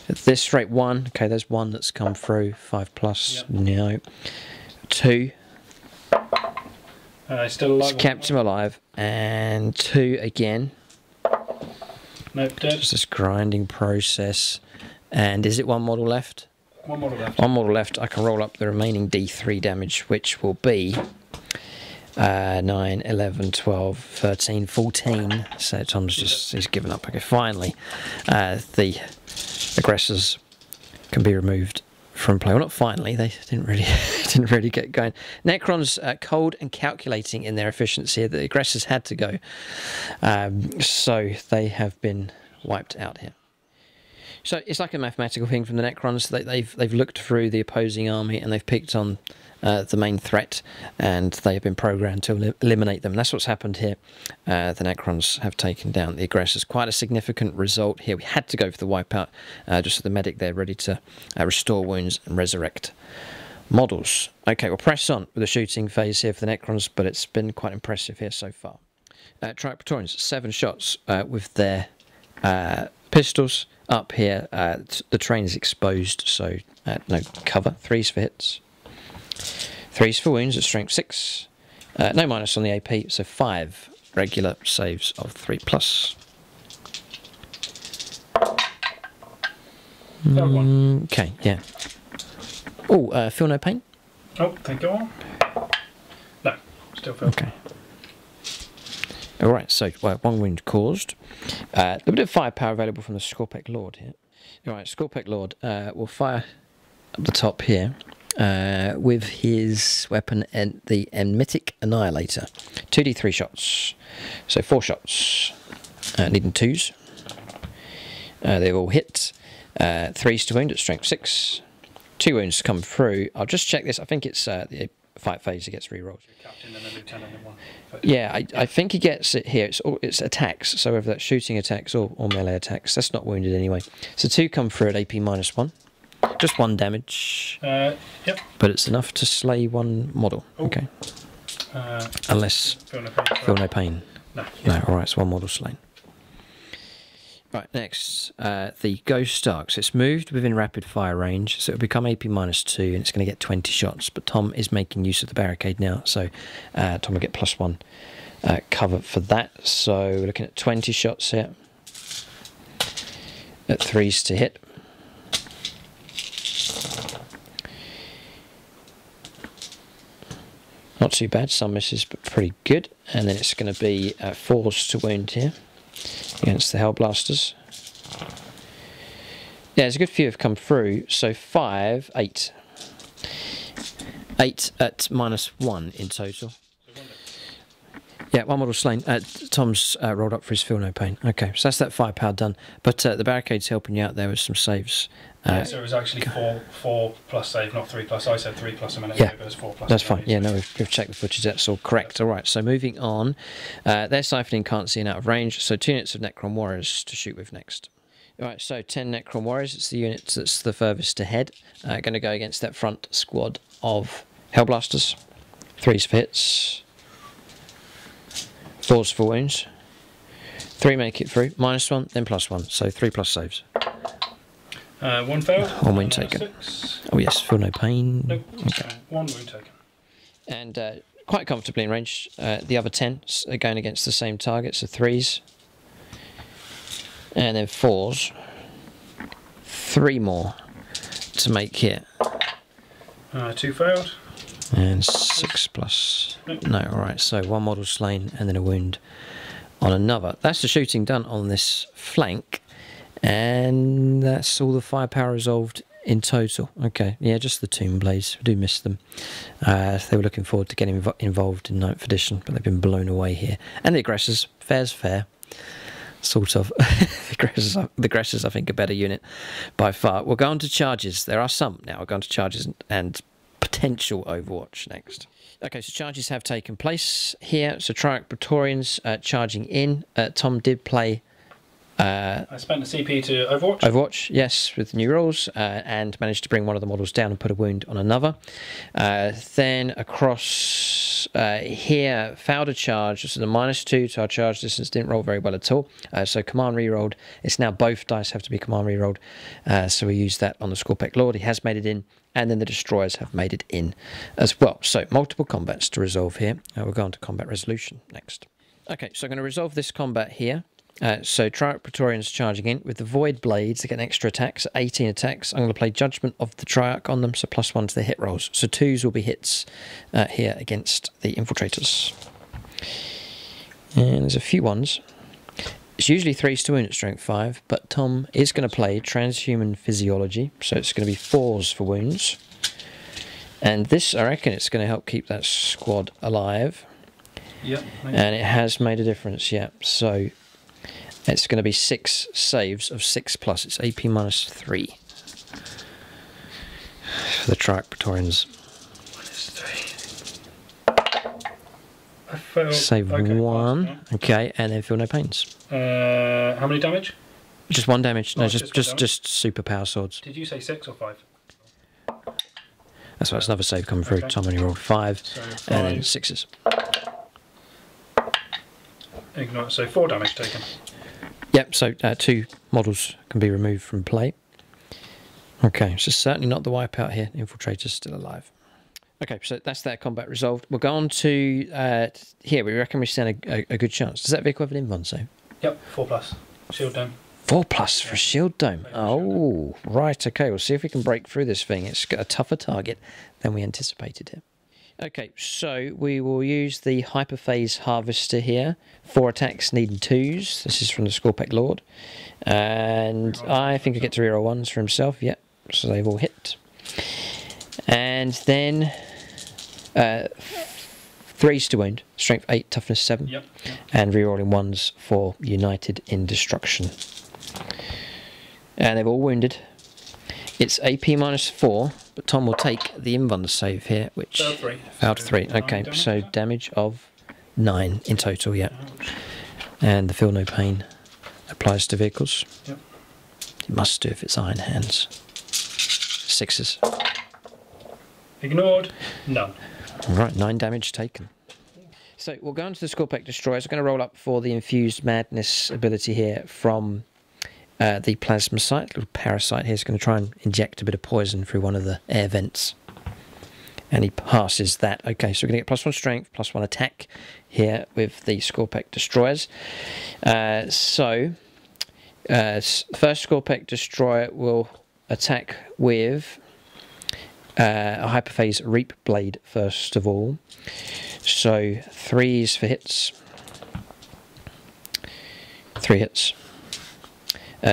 At this rate, 1. Okay, there's 1 that's come through. 5+. Yep. No. 2. Still alive. Kept him alive. And 2 again. Nope, dead. Just this grinding process. And is it 1 model left? 1 model left. 1 model left. I can roll up the remaining D3 damage, which will be 9, 11, 12, 13, 14. So Tom's he's given up. Okay, finally, the aggressors can be removed from play. Well, not finally. They didn't really get going. Necrons cold and calculating in their efficiency. The aggressors had to go, so they have been wiped out here. So it's like a mathematical thing from the Necrons. They've looked through the opposing army and they've picked on the main threat, and they have been programmed to eliminate them. That's what's happened here. The Necrons have taken down the aggressors. Quite a significant result here. We had to go for the wipeout, just so the medic there ready to restore wounds and resurrect models. Okay, we'll press on with the shooting phase here for the Necrons, but it's been quite impressive here so far. Triarch Praetorians, 7 shots with their pistols. Up here, the train is exposed, so no cover. 3s for hits. 3s for wounds at strength 6. No minus on the AP, so 5 regular saves of 3+. Okay, yeah. Oh, Feel No Pain? Oh, thank you. No, still feel. Okay. Alright, so 1 wound caused. A little bit of firepower available from the Scorpec Lord here. Alright, Scorpec Lord will fire up the top here with his weapon and the Enmitic Annihilator. 2d3 shots. So 4 shots. Needing 2s. They've all hit. 3s to wound at strength 6. 2 wounds come through. I'll just check this. I think it's the fight phase he gets re-rolled. Captain and a lieutenant in 1. Yeah, I think he gets it here. It's attacks, so whether that's shooting attacks or melee attacks. That's not wounded anyway. So 2 come through at AP -1. Just 1 damage. Yep. But it's enough to slay 1 model. Ooh. Okay. Unless Feel No Pain. No. No, alright, it's 1 model slain. Right, next, the Ghost Arc. So it's moved within rapid fire range, so it'll become AP -2 and it's going to get 20 shots. But Tom is making use of the barricade now, so Tom will get +1 cover for that. So we're looking at 20 shots here. At 3s to hit. Not too bad, some misses, but pretty good. And then it's going to be 4s to wound here against the Hellblasters. Yeah, there's a good few have come through. So 5, 8. 8 at -1 in total. Yeah, one model slain. Tom's rolled up for his feel no pain. Okay, so that's that firepower done. But the barricade's helping you out there with some saves. Yeah, so it was actually 4 plus save, not 3 plus. I said 3 plus a minute yeah, ago, but it was 4 plus. That's fine. Yeah, no, we've checked the footage. That's all correct. All right, so moving on. They're siphoning, can't see and out of range. So 2 units of Necron Warriors to shoot with next. All right, so 10 Necron Warriors. It's the unit that's the furthest ahead. Going to go against that front squad of Hellblasters. 3s for hits. 4s for wounds. 3 make it through. -1, then +1. So 3 plus saves. 1 failed. 1 wound taken. 6. Oh yes, feel no pain. Nope. Okay. 1 wound taken. And quite comfortably in range. The other 10 are going against the same targets, so 3s. And then 4s. 3 more to make hit. 2 failed. And 6 plus. Nope. No, alright, so 1 model slain and then a wound on another. That's the shooting done on this flank. And that's all the firepower resolved in total. Okay, yeah, just the Tomb Blades. I do miss them. They were looking forward to getting involved in 9th edition, but they've been blown away here. And the Aggressors, fair's fair. Sort of. The Aggressors, I think, a better unit by far. We'll go on to charges. There are some now. We'll go on to charges and potential Overwatch next. Okay, so charges have taken place here. So Triarch Praetorians charging in. Tom did play... I spent the CP to Overwatch. Overwatch, yes, with new rules, and managed to bring one of the models down and put a wound on another. Then across here, failed a charge, so the -2 to our charge distance didn't roll very well at all. So command re-rolled. It's now both dice have to be command re-rolled. So we use that on the Scorpec Lord. He has made it in, and then the Destroyers have made it in as well. So multiple combats to resolve here. We'll go on to combat resolution next. Okay, so I'm going to resolve this combat here. So Triarch Praetorians charging in with the Void Blades to get an extra attack, so 18 attacks. I'm going to play Judgment of the Triarch on them, so +1 to the hit rolls. So 2s will be hits here against the Infiltrators. And there's a few ones. It's usually 3s to wound at strength 5, but Tom is going to play Transhuman Physiology, so it's going to be 4s for wounds. And this, I reckon, it's going to help keep that squad alive. Yep. And it has made a difference, yeah. So it's going to be 6 saves of 6 plus. It's AP -3 for the Triarch Praetorians. Save okay, 1. yeah. Okay, and then feel no pains. How many damage? Just 1 damage. No, Oh, just super power swords. Did you say 6 or 5? That's right. It's another save coming through. Okay. Tom only rolled 5, So and then 5. 6s. Ignore. So 4 damage taken. Yep. So 2 models can be removed from play. Okay, so certainly not the wipeout here. Infiltrator's still alive. Okay, so that's that combat resolved. We'll go on to here. We reckon we stand a good chance. Does that vehicle have an invuln save? Yep, 4 plus. Shield dome. 4 plus for a shield dome. Oh, right. Okay, we'll see if we can break through this thing. It's got a tougher target than we anticipated here. Okay, so we will use the Hyperphase Harvester here. 4 attacks needing 2s. This is from the Scorpec Lord. And I think I get to reroll 1s for himself. Yep, so they've all hit. And then 3s to wound, strength 8, toughness 7, Yep. and rerolling 1s for United in Destruction. And they've all wounded. It's AP -4, but Tom will take the invuln save here, which failed 3. Okay, so damage of 9 in total, yeah. Ouch. And the feel no pain applies to vehicles. Yep. It must do if it's Iron Hands. 6s. Ignored. None. Right, 9 damage taken. So we'll go into the Scorpec Destroyers. We're going to roll up for the Infused Madness ability here from the Plasma Site. Little parasite here is going to try and inject a bit of poison through one of the air vents. And he passes that. Okay, so we're going to get +1 strength, +1 attack here with the Scorpec Destroyers. First Scorpec Destroyer will attack with a Hyperphase Reap Blade first of all. So 3s for hits. 3 hits.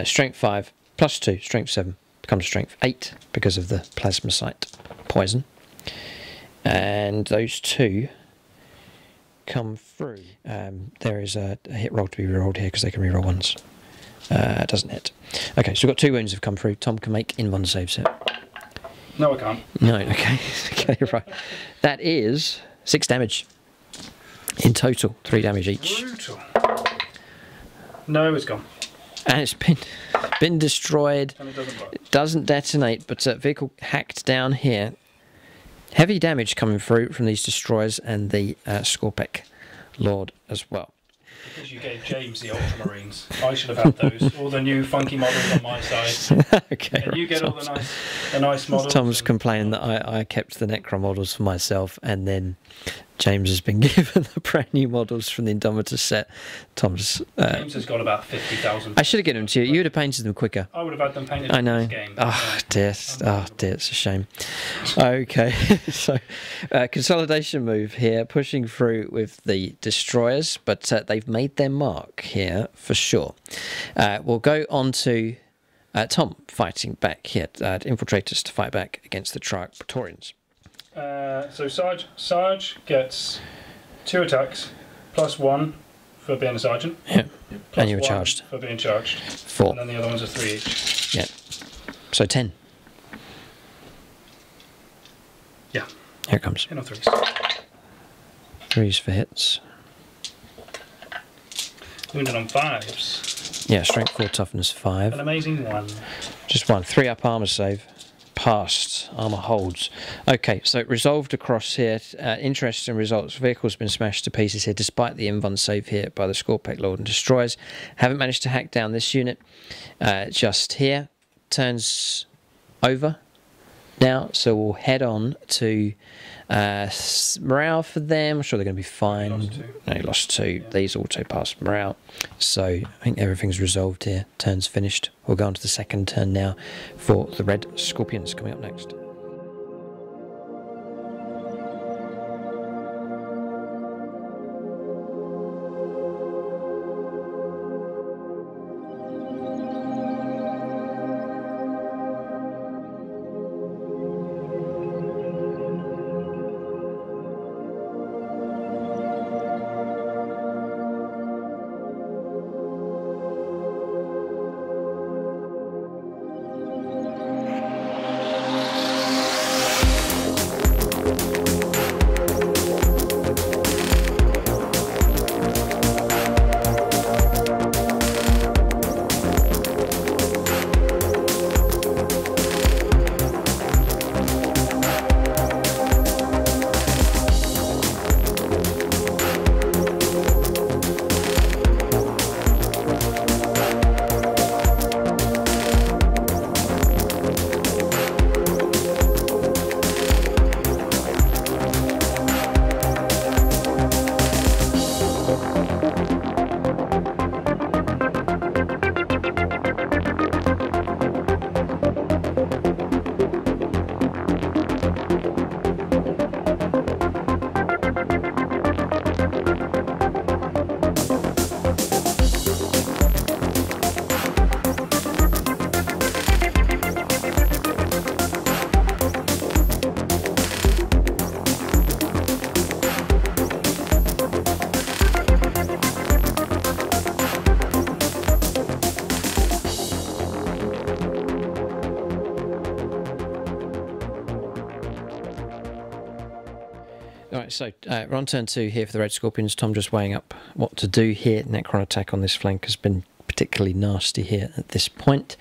Strength 5 +2, strength 7 becomes strength 8 because of the Plasma Site poison. And those 2 come through. There is a hit roll to be rerolled here because they can reroll once. It doesn't hit. Okay, so we've got 2 wounds have come through. Tom can make invuln saves here. No, I can't. No, okay. Okay, right. That is 6 damage in total. 3 damage each. Brutal. No, it's gone. And it's been destroyed. And it doesn't work. It doesn't detonate, but vehicle hacked down here. Heavy damage coming through from these destroyers and the Scorpec Lord as well. Because you gave James the Ultramarines, I should have had those. All the new funky models on my side. Okay, And you get all the nice models. Tom's complaining that I kept the Necron models for myself, and then James has been given the brand new models from the Indomitus set. James has got about 50,000. I should have given them to you. You would have painted them quicker. I would have had them painted I in know. this game. Oh dear. Oh dear, it's a shame. Okay, so consolidation move here, pushing through with the destroyers, but they've made their mark here for sure. We'll go on to Tom fighting back here, infiltrators to fight back against the Triarch Praetorians. So Sarge gets 2 attacks, +1 for being a sergeant. Yeah, and you were +1 charged. for being charged. 4. And then the other ones are 3 each. Yeah, so 10. Yeah. Here it comes. In on 3s. 3s for hits. Wounded on 5s. Yeah, strength 4, toughness 5. An amazing 1. Just 1. 3 up armor save. Passed. Armor holds. Okay, so resolved across here. Interesting results. Vehicle's been smashed to pieces here, despite the invuln save here by the Scorpec Lord and Destroyers. Haven't managed to hack down this unit just here. Turns over now, so we'll head on to morale for them. I'm sure they're going to be fine. Lost 2. No, he lost 2. Yeah. These auto pass morale. So I think everything's resolved here. Turn's finished. We'll go on to the second turn now for the Red Scorpions coming up next. Alright, so we're on turn 2 here for the Red Scorpions. Tom just weighing up what to do here. Necron attack on this flank has been particularly nasty here at this point.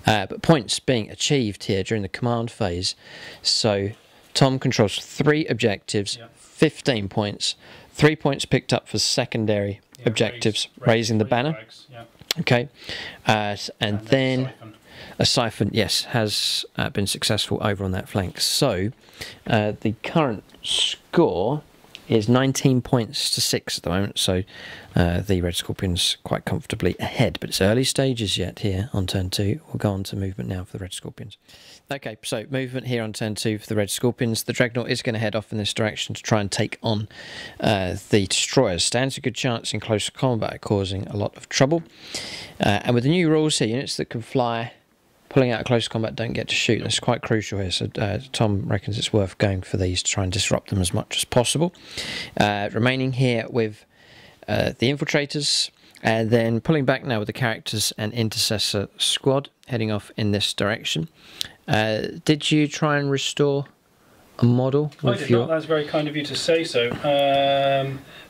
But points being achieved here during the command phase. So Tom controls 3 objectives, 15 points. 3 points picked up for secondary objectives, raising the banner. Flags, yeah. Okay, and then a siphon, yes, has been successful over on that flank. So the current score is 19 points to 6 at the moment. So the Red Scorpions quite comfortably ahead, but it's early stages yet here on turn 2. We'll go on to movement now for the Red Scorpions. Okay, so movement here on turn 2 for the Red Scorpions. The Dreadnought is going to head off in this direction to try and take on the Destroyers. Stands a good chance in close combat, causing a lot of trouble. And with the new rules here, units that can fly pulling out of close combat don't get to shoot. That's quite crucial here. So Tom reckons it's worth going for these to try and disrupt them as much as possible. Remaining here with the infiltrators, and then pulling back now with the characters and intercessor squad, heading off in this direction. Did you try and restore a model? I did not. That's very kind of you to say so.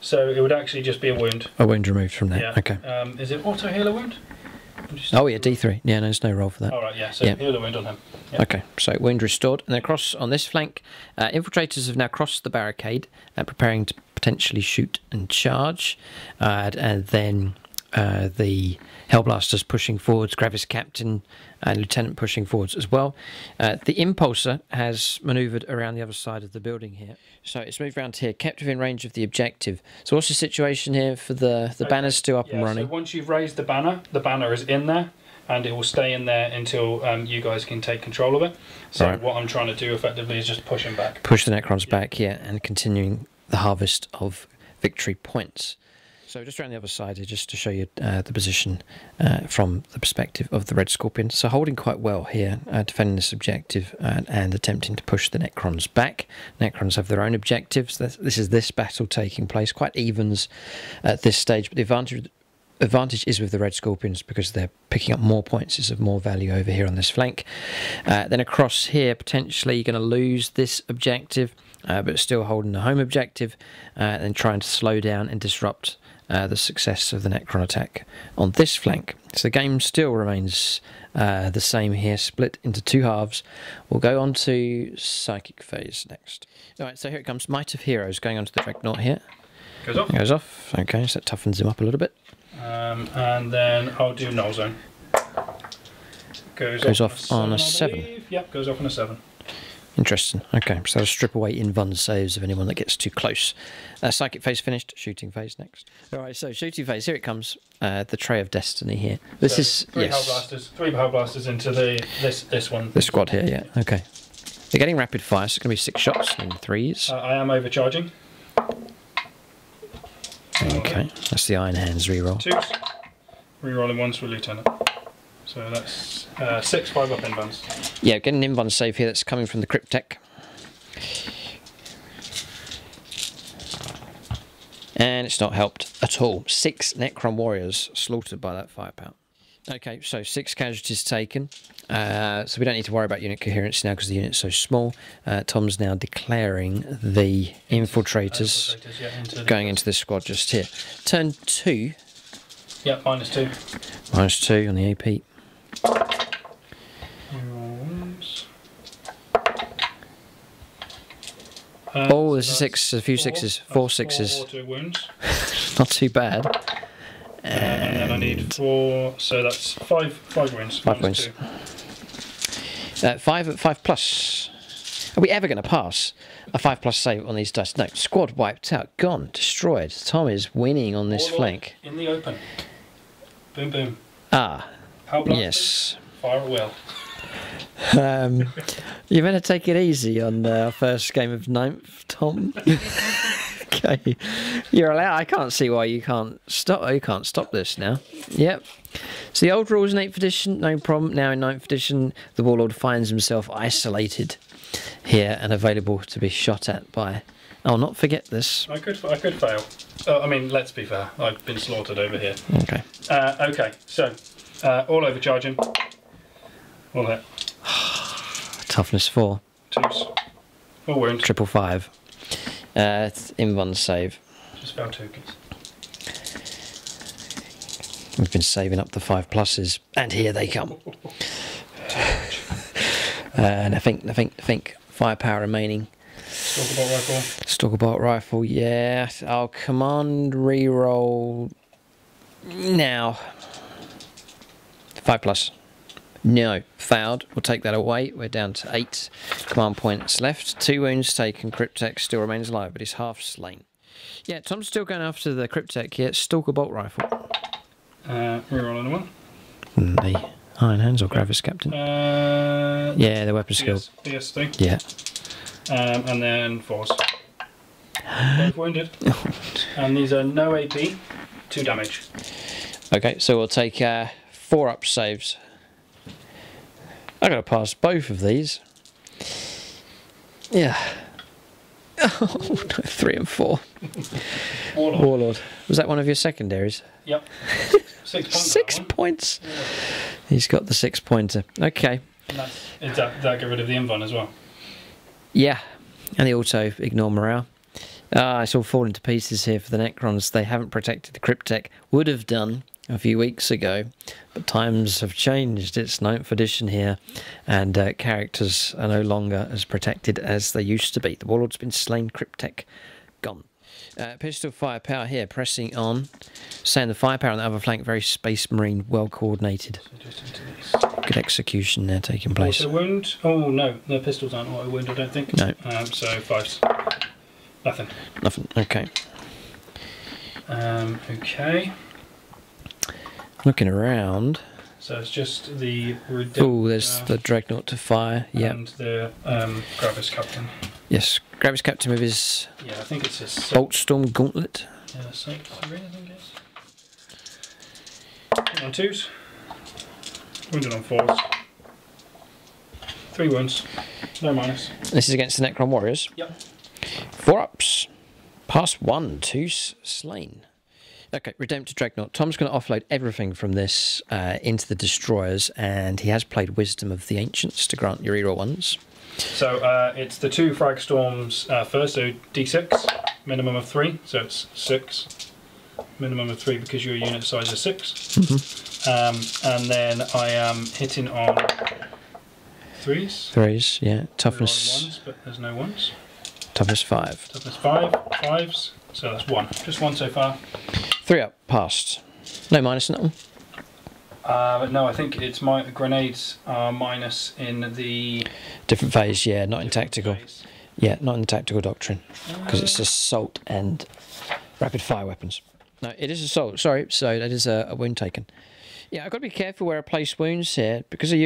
So it would actually just be a wound. A wound removed from there. Yeah. Okay. Is it auto healer wound? Oh yeah, D3. Yeah, no, there's no roll for that. All right, yeah. So healer wound on him. Yeah. Okay, so wound restored, and then across on this flank, infiltrators have now crossed the barricade, preparing to potentially shoot and charge, and then the Hellblasters pushing forwards, Gravis Captain and Lieutenant pushing forwards as well. The Impulsor has manoeuvred around the other side of the building here. So it's moved around here, kept within range of the objective. So what's the situation here for the banners still up and running? So once you've raised the banner is in there, and it will stay in there until you guys can take control of it. So what I'm trying to do effectively is just push him back. Push the Necrons back, yeah, and continuing the harvest of victory points. So just around the other side here, just to show you the position from the perspective of the Red Scorpions. So holding quite well here, defending this objective and attempting to push the Necrons back. Necrons have their own objectives. This is this battle taking place, quite evens at this stage, but the advantage is with the Red Scorpions because they're picking up more points. It's of more value over here on this flank. Then across here, potentially you're going to lose this objective, but still holding the home objective and trying to slow down and disrupt the success of the Necron attack on this flank. So the game still remains the same here, split into two halves. We'll go on to Psychic Phase next. Alright, so here it comes. Might of Heroes going on to the Dreadnought here. Goes off. Goes off. Okay, so that toughens him up a little bit. And then I'll do Null Zone. Goes off on a 7. Yep, goes off on a 7. Interesting. Okay, so that'll strip away invuln saves of anyone that gets too close. Psychic phase finished. Shooting phase next. All right, so shooting phase. Here it comes. The Tray of Destiny here. This is three Hellblasters into this one. This squad here, yeah. Okay. They're getting rapid fire, so it's going to be 6 shots in 3s. I am overcharging. Okay, that's the Iron Hands reroll. 2s. Rerolling 1s for Lieutenant. So that's 6 5-up invuns. Yeah, getting an invuln save here that's coming from the Cryptek. And it's not helped at all. 6 Necron warriors slaughtered by that firepower. Okay, so 6 casualties taken. So we don't need to worry about unit coherence now because the unit's so small. Tom's now declaring the infiltrators going into this squad just here. Turn 2. Yep, -2. -2 on the AP. Oh, there's a few 6s. 4 6s. 4 auto wounds. Not too bad. And then I need 4, so that's 5 wounds. 5 wounds. 5 plus. Are we ever going to pass a 5+ save on these dice? No. Squad wiped out, gone, destroyed. Tom is winning on this flank. In the open. Boom, boom. Ah. Yes. Fire at will. You better take it easy on the first game of 9th, Tom. Okay, you're allowed. I can't see why you can't stop. You can't stop this now. Yep. So the old rules in 8th edition, no problem. Now in 9th edition, the Warlord finds himself isolated here and available to be shot at by. I'll not forget this. I could fail. I mean, let's be fair. I've been slaughtered over here. Okay. Okay. So all overcharging. All hit. Toughness 4. 2s. 4 wounds. 555. Invuln save. Just fail 2, please. We've been saving up the 5+s, and here they come. And I think firepower remaining. Stalker rifle. Stalker rifle, yeah. I'll command reroll now. 5+. No, failed. We'll take that away. We're down to 8 command points left. 2 wounds taken. Cryptek still remains alive, but he's half slain. Yeah, Tom's still going after the Cryptek here. Stalker bolt rifle. Reroll on 1. The Iron Hands or Gravis Captain? Yeah, the weapon skill. BS3. Yeah. And then 4s. Both wounded. And these are no AP, 2 damage. Okay, so we'll take 4 up saves. I got to pass both of these. Yeah. Oh, no, 3 and 4. Warlord. Was that one of your secondaries? Yep. 6 points. 6 points. Yeah. He's got the 6-pointer. Okay. Did that get rid of the Invon as well? Yeah. And the auto ignore morale. It's all falling to pieces here for the Necrons. They haven't protected the Cryptek. Would have done a few weeks ago, but times have changed. It's 9th edition here, and characters are no longer as protected as they used to be. The Warlord's been slain, Cryptek gone. Pistol firepower here, pressing on. Saying the firepower on the other flank, very Space Marine, well coordinated. Good execution there taking place. Auto wound? Oh no, the pistols aren't auto wound, I don't think. No. So 5s. Nothing. Nothing, okay. Okay. Looking around. So it's just the... Oh, there's the Dreadnought to fire, yeah. And the Gravis Captain. Yes, Gravis Captain with his... Yeah, I think it's a... Boltstorm Gauntlet. Yeah, Psych 3, I think it is. On 2s. Wounded on 4s. 3 wounds. No minus. This is against the Necron Warriors. Yep. 4 ups. Past 1, 2 slain. Okay, Redemptor Dreadnought. Tom's going to offload everything from this into the destroyers, and he has played Wisdom of the Ancients to grant your reroll ones. So it's the 2 frag storms first, so d6, minimum of 3, so it's 6. Minimum of 3 because your unit size is 6. Mm-hmm. And then I am hitting on 3s. 3s, yeah. Toughness. Ones, but there's no ones. Toughness 5. Toughness 5, 5s, so that's 1. Just 1 so far. 3 up, passed. No minus on that one? No, I think it's my grenades are minus in the... Different phase, yeah, not in tactical. Phase. Yeah, not in the tactical doctrine. Because it's assault and rapid fire weapons. No, it is assault, sorry, so that is a wound taken. Yeah, I've got to be careful where I place wounds here. Because of the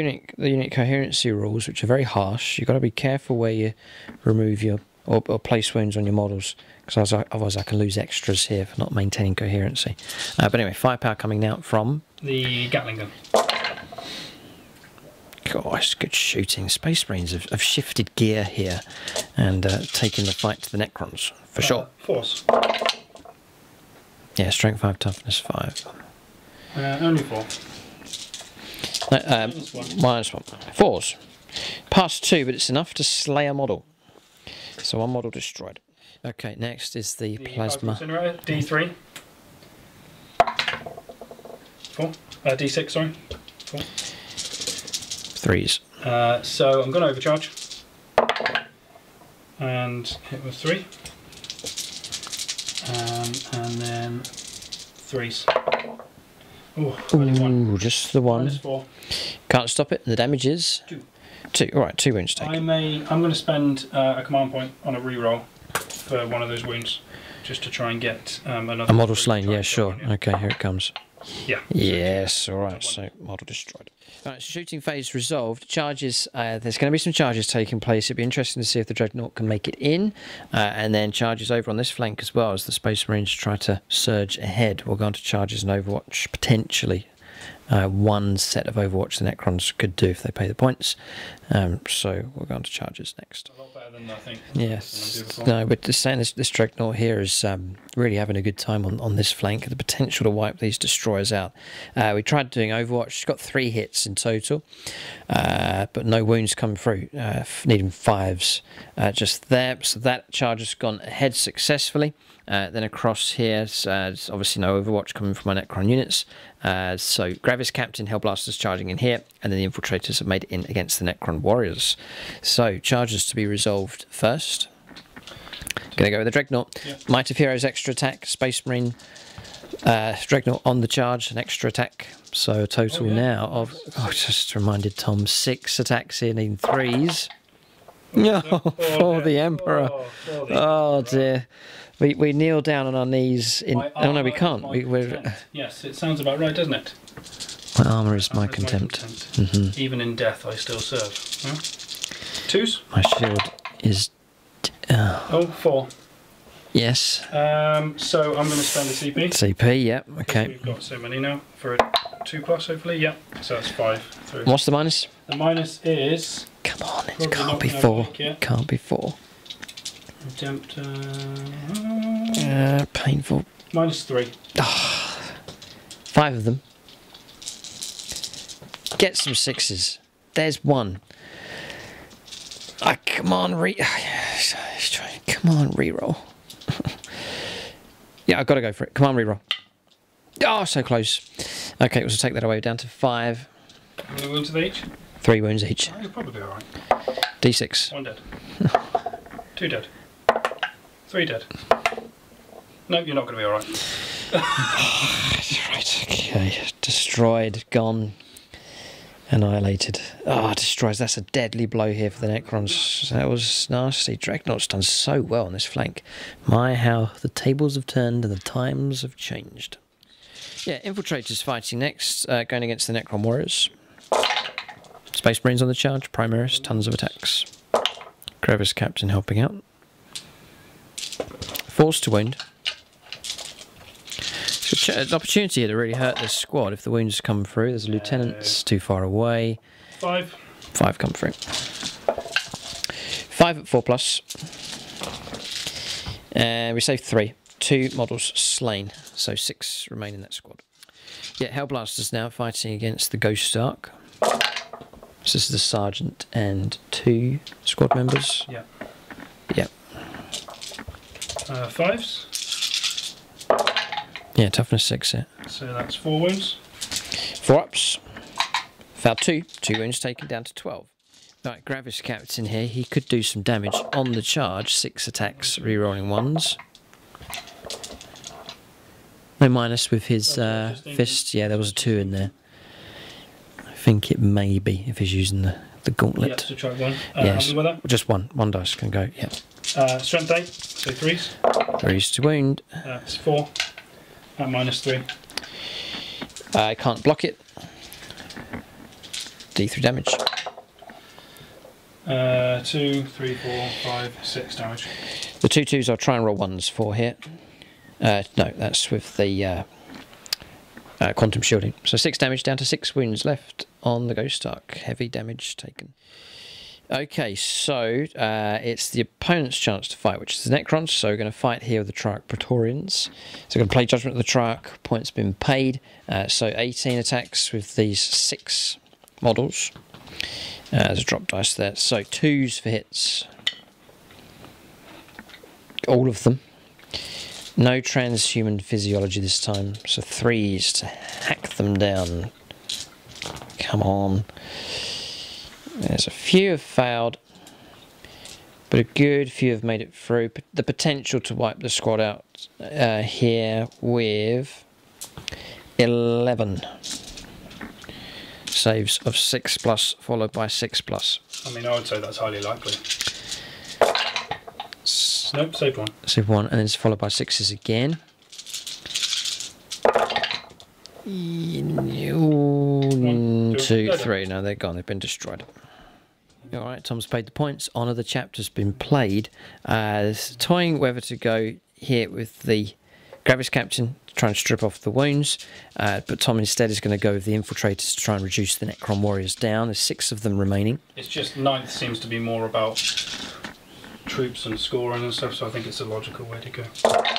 unit coherency rules, which are very harsh, you've got to be careful where you remove your... or place wounds on your models, because otherwise I can lose extras here for not maintaining coherency. But anyway, firepower coming out from... the Gatling gun. Gosh, good shooting. Space Marines have shifted gear here and taken the fight to the Necrons, for sure. Force. Yeah, strength 5, toughness 5. Only 4. No, minus 1. -4s. Past 2, but it's enough to slay a model. So 1 model destroyed. Okay, next is the plasma. Incinerator, D3. 4. D6, sorry. 4. 3s. So I'm going to overcharge. And hit with 3. And then 3s. Oh, only 1. Ooh, just the 1. -4. Can't stop it. The damage is 2. All right, 2 wounds taken. I'm going to spend a command point on a reroll for one of those wounds, just to try and get another. A model slain. Yeah, sure. Okay, here it comes. Yeah. Yes. All right. So model destroyed. All right. So shooting phase resolved. Charges. There's going to be some charges taking place. It'd be interesting to see if the Dreadnought can make it in, and then charges over on this flank as well as the Space Marines try to surge ahead. We'll go on to charges and Overwatch potentially. 1 set of Overwatch the Necrons could do if they pay the points. So we'll go on to charges next. A lot better than nothing. Yes. No, but just saying this Dreadnought here is really having a good time on this flank. The potential to wipe these destroyers out. We tried doing Overwatch. It's got 3 hits in total, but no wounds come through. Needing 5s just there. So that charge has gone ahead successfully. Then across here, there's obviously no Overwatch coming from my Necron units. So Gravis Captain, Hellblasters charging in here, and then the Infiltrators have made it in against the Necron Warriors. So charges to be resolved first. Gonna go with the Dreadnought. Yep. Might of Heroes extra attack, Space Marine, Dreadnought on the charge, an extra attack. So a total now of, just reminded Tom, 6 attacks here, needing 3s. For the Emperor. Oh dear. We kneel down on our knees in... Oh no, we can't. We're... Yes, it sounds about right, doesn't it? My armour is my contempt. Mm-hmm. Even in death, I still serve. Huh? 2s? My shield is... 4. Yes. So I'm going to spend a CP. CP, yep, okay. We've got so many now for 2+, hopefully. Yeah. So that's 5. And what's the minus? The minus is. Come on, it can't be 4. Can't be 4. Redemptor. Painful. -3. 5 of them. Get some 6s. There's 1. Come on, come on, reroll. Yeah, I've got to go for it. Come on, reroll. Oh, so close. Okay, we'll take that away down to 5. How many wounds are they each? 3 wounds each. Oh, you'll probably be alright. D6. 1 dead. 2 dead. 3 dead. No, you're not going to be alright. Right, okay. Destroyed, gone, annihilated. Destroys. That's a deadly blow here for the Necrons. That was nasty. Dreadnought's done so well on this flank. My, how the tables have turned and the times have changed. Yeah, Infiltrators fighting next, going against the Necron Warriors. Space Marines on the charge, Primaris, tons of attacks. Crevice Captain helping out. Force to wound. So an opportunity here to really hurt this squad if the wounds come through. There's a lieutenant's too far away. 5. 5 come through. 5 at 4+. We save 3. 2 models slain, so 6 remain in that squad. Yeah, Hellblasters now fighting against the Ghost Ark. So this is the sergeant and 2 squad members. Yeah. Yep. 5s. Yeah, toughness 6 here. So that's 4 wounds. 4 ups. Fouled 2. 2 wounds taken down to 12. Right, Gravis Captain here. He could do some damage on the charge. 6 attacks, rerolling 1s. No minus with his fist. Yeah, there was a 2 in there. I think it may be if he's using the gauntlet. Yeah, so try 1. Yes, with that? just 1. 1 dice can go, yeah. Strength 8, so 3s. 3s to wound. It's 4 at -3. I can't block it. D3 damage. 2, 3, 4, 5, 6 damage. The 2/2s I'll try and roll 1s for here. No, that's with the quantum shielding. So 6 damage down to 6 wounds left on the Ghost Ark. Heavy damage taken. Okay, so it's the opponent's chance to fight, which is the Necrons. So we're going to fight here with the Triarch Praetorians. So we're going to play Judgment of the Triarch. Points been paid. So 18 attacks with these 6 models. There's a drop dice there. So 2s for hits. All of them. No transhuman physiology this time. So 3s to hack them down. Come on. There's a few have failed, but a good few have made it through. The potential to wipe the squad out here with 11 saves of 6+, followed by 6+. I mean, I would say that's highly likely. Nope, saved 1. Save 1, and then it's followed by 6s again. 1, 2, 3. No, they're gone. They've been destroyed. Alright, Tom's paid the points. Honour the chapter's been played. Toying whether to go here with the Gravis Captain to try and strip off the wounds. But Tom instead is going to go with the Infiltrators to try and reduce the Necron Warriors down. There's 6 of them remaining. It's just 9th seems to be more about troops and scoring and stuff, so I think it's a logical way to go.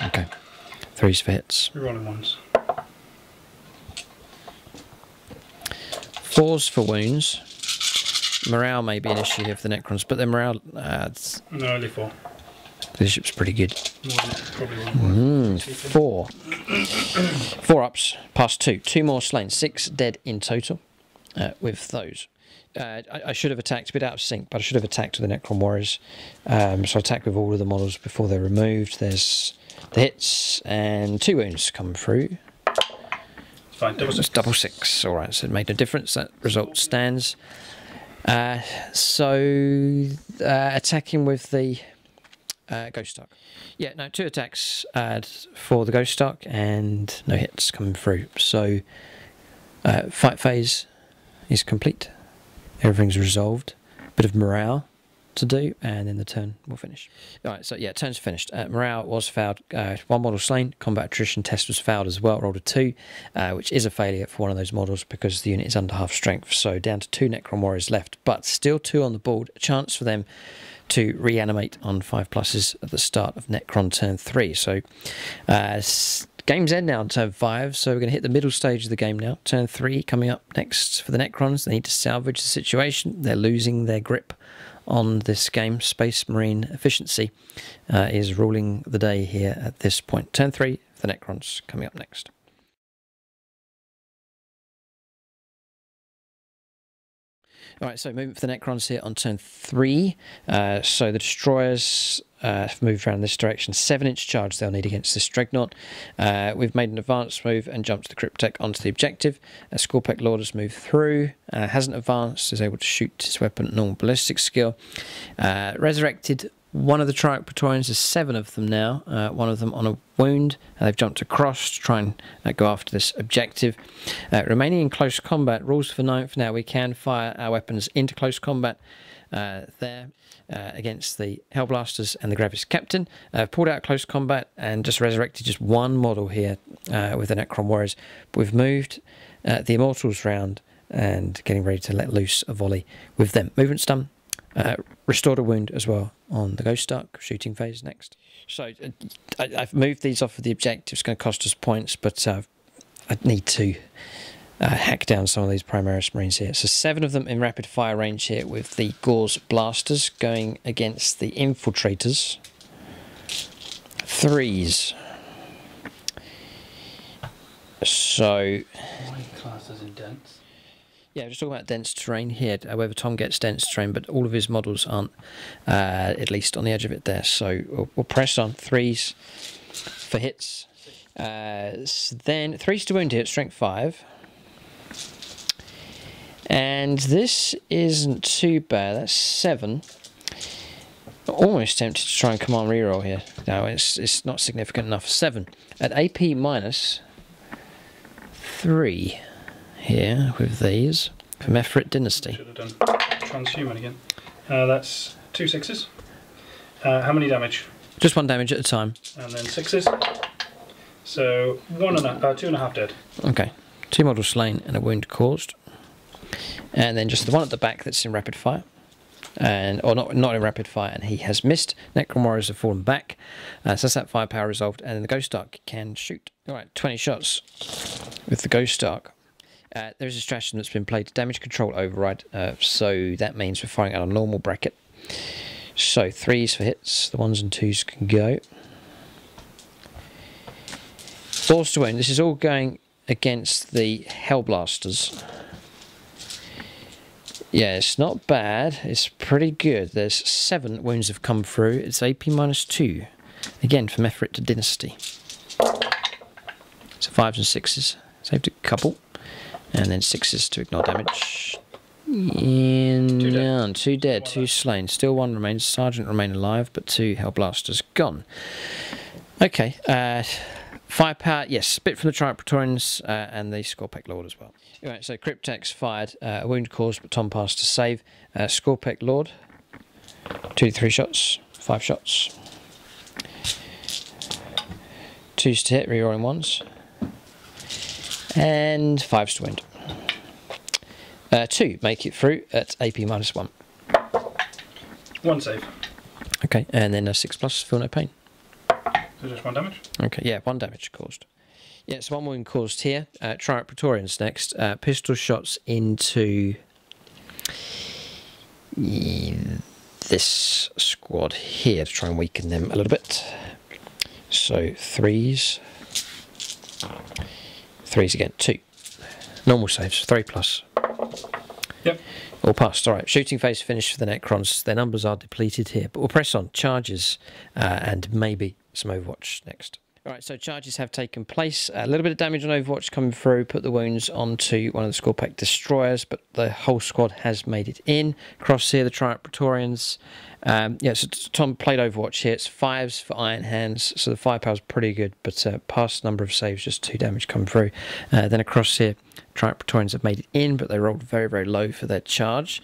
Okay. 3s for hits. We're rolling 1s. 4s for wounds. Morale may be an issue here for the Necrons, but their morale... no, only 4. Leadership's pretty good. Probably 4. 4 ups, past 2. 2 more slain. 6 dead in total with those. I should have attacked, a bit out of sync, but I should have attacked with the Necron Warriors. So I attacked with all of the models before they're removed. There's the hits and 2 wounds come through. Fine, double 6. Double 6. Alright, so it made no difference. That result stands. Attacking with the Ghost Ark. Yeah, no, 2 attacks for the Ghost Ark and no hits coming through. So fight phase is complete. Everything's resolved. Bit of morale. to do, and then the turn will finish. All right, so yeah, turn's finished. Morale was failed. One model slain. Combat attrition test was failed as well. Rolled a 2, which is a failure for one of those models because the unit is under half strength. So down to 2 Necron warriors left, but still 2 on the board. A chance for them to reanimate on 5+ at the start of Necron turn 3. So game's end now on turn 5, so we're going to hit the middle stage of the game now. Turn 3 coming up next for the Necrons. They need to salvage the situation. They're losing their grip on this game. Space Marine efficiency is ruling the day here at this point. Turn 3 for the Necrons coming up next. All right, so moving for the Necrons here on turn 3. So the destroyers have moved around this direction. 7-inch charge they'll need against this Dreadnought. We've made an advanced move and jumped the Cryptek onto the objective. Scorpek Lord has moved through, hasn't advanced, is able to shoot his weapon at normal ballistic skill. Resurrected one of the Triarch Praetorians. There's 7 of them now, one of them on a wound. They've jumped across to try and go after this objective. Remaining in close combat, rules for 9th now, we can fire our weapons into close combat there against the Hellblasters and the Gravis Captain. Pulled out close combat and just resurrected just one model here with the Necron Warriors. But we've moved the Immortals round and getting ready to let loose a volley with them. Movement's done. Restored a wound as well on the Ghost Arc. Shooting phase next. So I've moved these off of the objective. It's going to cost us points, but I need to hack down some of these Primaris Marines here. So 7 of them in rapid fire range here with the Gauze Blasters going against the Infiltrators. 3s. So classes in dense. Yeah, we're just talking about dense terrain here. However, Tom gets dense terrain, but all of his models aren't, at least on the edge of it there. So we'll press on. 3s for hits. Then 3s to wound here at strength 5. And this isn't too bad. That's 7. Almost tempted to try and command reroll here. No, it's not significant enough. 7 at AP minus 3 here with these from Mephrit Dynasty. Should have done transhuman again. That's 2 6s. How many damage? Just 1 damage at a time. And then 6s. So 2.5 dead. Okay, 2 models slain and a wound caused. And then just the one at the back that's in rapid fire. Or not in rapid fire, and he has missed. Necron Warriors have fallen back. So that's that firepower resolved, and then the Ghost Arc can shoot. Alright, 20 shots with the Ghost Arc. There's a stratagem that's been played, damage control override, so that means we're firing out a normal bracket. So 3s for hits, the 1s and 2s can go. 4s to wound, this is all going against the Hellblasters. Yeah, it's not bad, it's pretty good. There's 7 wounds have come through, it's AP minus 2. Again, from Mephrit to Dynasty. So 5s and 6s, saved a couple. And then 6s to ignore damage. 2 dead, 2 slain. Still 1 remains. Sergeant remain alive, but 2 Hellblasters gone. Okay. Firepower, yes. Bit from the Triarch Praetorians and the Scorpek Lord as well. Alright, so Cryptek's fired. A wound caused, but Tom passed to save. Scorpek Lord. 2 to 3 shots. 5 shots. 2s to hit, rerolling 1s. And 5s to wound. 2 make it through at AP minus 1. 1 save. Okay, and then a 6+, feel no pain. So just 1 damage? Okay, yeah, 1 damage caused. Yeah, so 1 wound caused here. Triarch Praetorians next. Pistol shots into this squad here to try and weaken them a little bit. So 3s. 3s again, 2. Normal saves, 3+. Yep. All passed. Alright, shooting phase finished for the Necrons. Their numbers are depleted here, but we'll press on. Charges and maybe some Overwatch next. Right, so charges have taken place. A little bit of damage on Overwatch coming through. Put the wounds onto one of the squad pack destroyers, but the whole squad has made it in. Across here, the Triumph Praetorians. Yeah, so Tom played Overwatch here. It's 5s for Iron Hands, so the firepower's pretty good, but past number of saves, just 2 damage coming through. Then across here, Triumph Praetorians have made it in, but they rolled very, very low for their charge.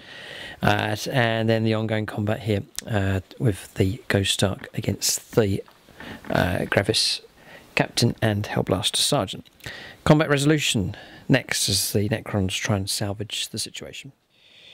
And then the ongoing combat here with the Ghost Arc against the Gravis Captain and Hellblaster Sergeant. Combat resolution next as the Necrons try and salvage the situation.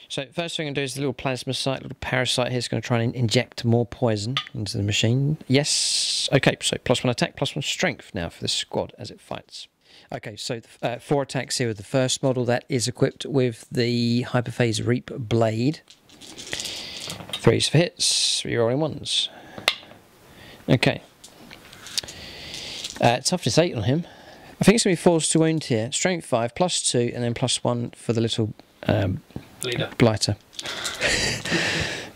So first thing I'm going to do is the little plasma site, little parasite here is going to try and inject more poison into the machine. Yes. Okay, so +1 attack, +1 strength now for this squad as it fights. Okay, so 4 attacks here with the first model. That is equipped with the Hyperphase Reap Blade. 3s for hits, 3 rolling 1s. Okay. Toughness 8 on him. I think it's going to be forced to wound here. Strength 5, +2, and then +1 for the little blighter.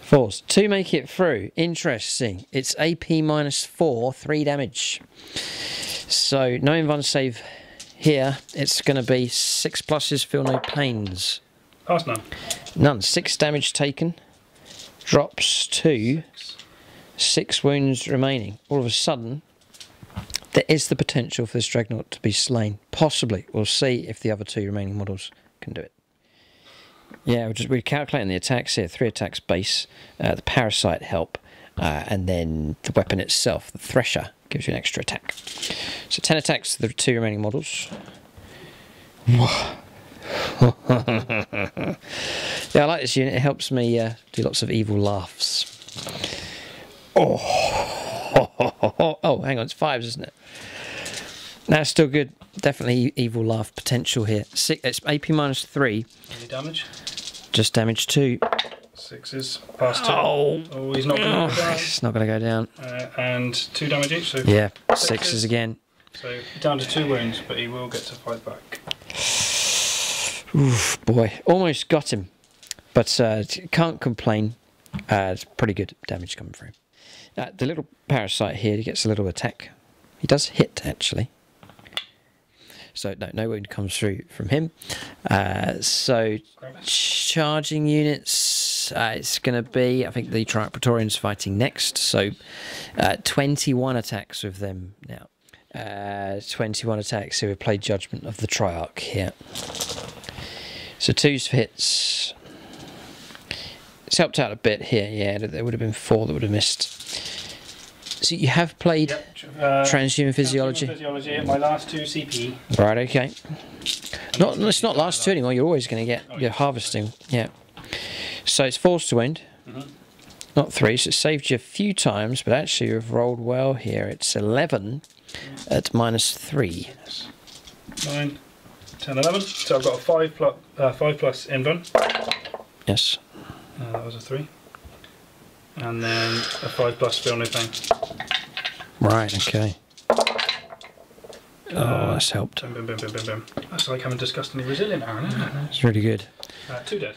Force. 2 make it through. Interesting. It's AP -4, 3 damage. So, no invuln save here. It's going to be 6 pluses, feel no pains. Pass none. None. 6 damage taken. Drops to 6 wounds remaining. All of a sudden, there is the potential for this Dreadnought to be slain. Possibly. We'll see if the other 2 remaining models can do it. Yeah, we're calculating the attacks here. 3 attacks base, the Parasite help, and then the weapon itself, the Thresher, gives you an extra attack. So 10 attacks to the 2 remaining models. Yeah, I like this unit. It helps me do lots of evil laughs. Oh, hang on, it's 5s, isn't it? That's still good. Definitely evil laugh potential here. It's AP -3. Any damage? Just damage 2. 6s. Pass 2. Oh, he's not going to go down. It's not going to go down. And 2 damage each. So yeah, 6s again. So down to 2 wounds, but he will get to fight back. Oof, boy, almost got him, but can't complain. It's pretty good damage coming through. The little parasite here, he gets a little attack. He does hit actually. So no wound comes through from him. So charging units, it's going to be, I think the Triumph Praetorians fighting next. So 21 attacks with them now. 21 attacks. So we played Judgment of the Triarch here. So 2s for hits. It's helped out a bit here. Yeah, there would have been 4 that would have missed. So you have played Transhuman Physiology? Transhuman Physiology at my last 2 CP. Right, okay. It's not last 2 anymore. You're always going to get your harvesting. Yeah. So it's forced to wound. Not 3, so it saved you a few times, but actually you've rolled well here. It's 11 at -3. 9, 10, 11. So I've got a 5 plus invuln. Yes. That was a 3. And then a 5 plus feel no pain. Right, okay. Oh, that's helped. Boom, boom, boom, boom, boom. That's like having disgustingly resilient Aaron, isn't it? It's really good. 2 dead.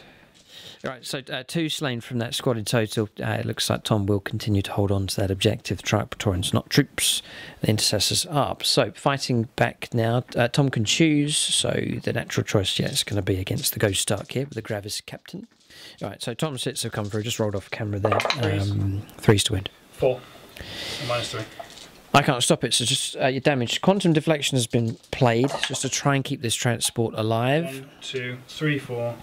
Right, so 2 slain from that squad in total. It looks like Tom will continue to hold on to that objective. Triumph Praetorians, not troops. The intercessors up. So fighting back now. Tom can choose. So the natural choice, yeah, is going to be against the Ghost Arc here with the Gravis Captain. Right, so Tom's hits have come through. Just rolled off camera there. 3s to win. 4. -3. I can't stop it, so just your damage. Quantum Deflection has been played just to try and keep this transport alive. 1, 2, 3, 4,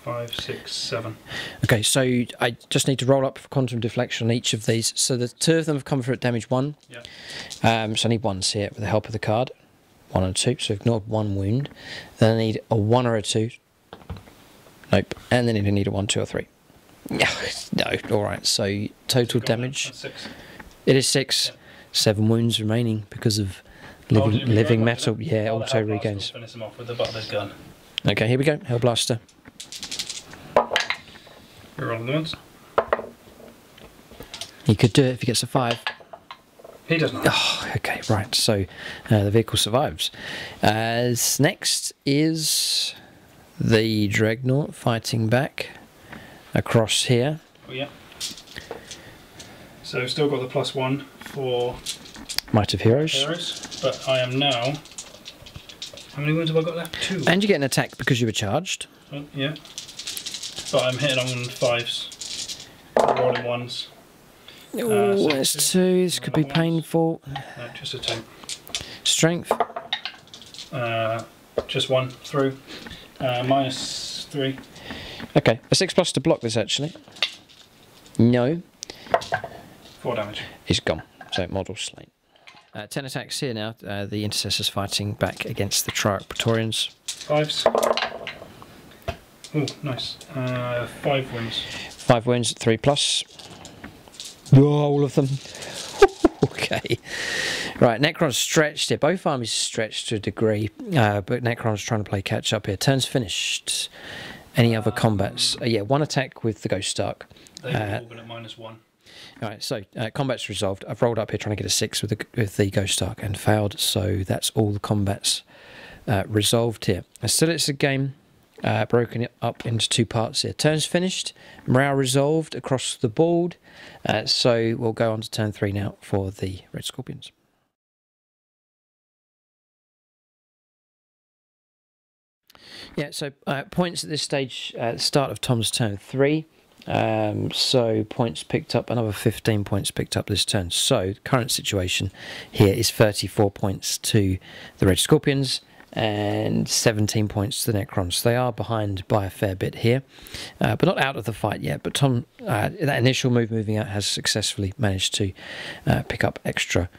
5, 6, 7. Okay, so I just need to roll up for Quantum Deflection on each of these. So the 2 of them have come through at damage 1. Yeah. So I need 1s here with the help of the card. 1 and 2, so ignored 1 wound. Then I need a 1 or a 2. Nope. And then I need a 1, 2 or 3. No, alright, so total damage. That's 6. It is 6. Yeah. 7 wounds remaining because of living metal. Yeah, auto regains. Finish him off with the butt of his gun. Okay, here we go. Hellblaster. We're rolling the ones. He could do it if he gets a 5. He does not. Oh, okay, right. So the vehicle survives. Next is the Dreadnought fighting back across here. Oh, yeah. So still got the +1 for Might of Heroes. But I am now... How many wounds have I got left? 2. And you get an attack because you were charged. Oh, yeah. But I'm hitting on 5s. Rolling 1s. Oh, that's 2. This could be painful. No, just a 2. Strength. Just 1 through. -3. Okay, a 6+ to block this actually. No. 4 damage. He's gone. So model slain. 10 attacks here now. The Intercessors fighting back against the Triarch Praetorians. 5s. Oh, nice. 5 wounds. 5 wounds, 3+. Oh, all of them. Okay. Right, Necron's stretched here. Both armies stretched to a degree, but Necron's trying to play catch up here. Turn's finished. Any other combats? Yeah, 1 attack with the Ghost Stark. They've all been at -1. Alright, so combat's resolved. I've rolled up here trying to get a 6 with the Ghost Stark and failed, so that's all the combats resolved here. And still it's a game broken it up into 2 parts here. Turn's finished, morale resolved across the board, so we'll go on to turn 3 now for the Red Scorpions. Yeah, so points at this stage at the start of Tom's turn 3. So points picked up, another 15 points picked up this turn. So the current situation here is 34 points to the Red Scorpions and 17 points to the Necrons. They are behind by a fair bit here, but not out of the fight yet. But Tom, that initial move moving out has successfully managed to pick up extra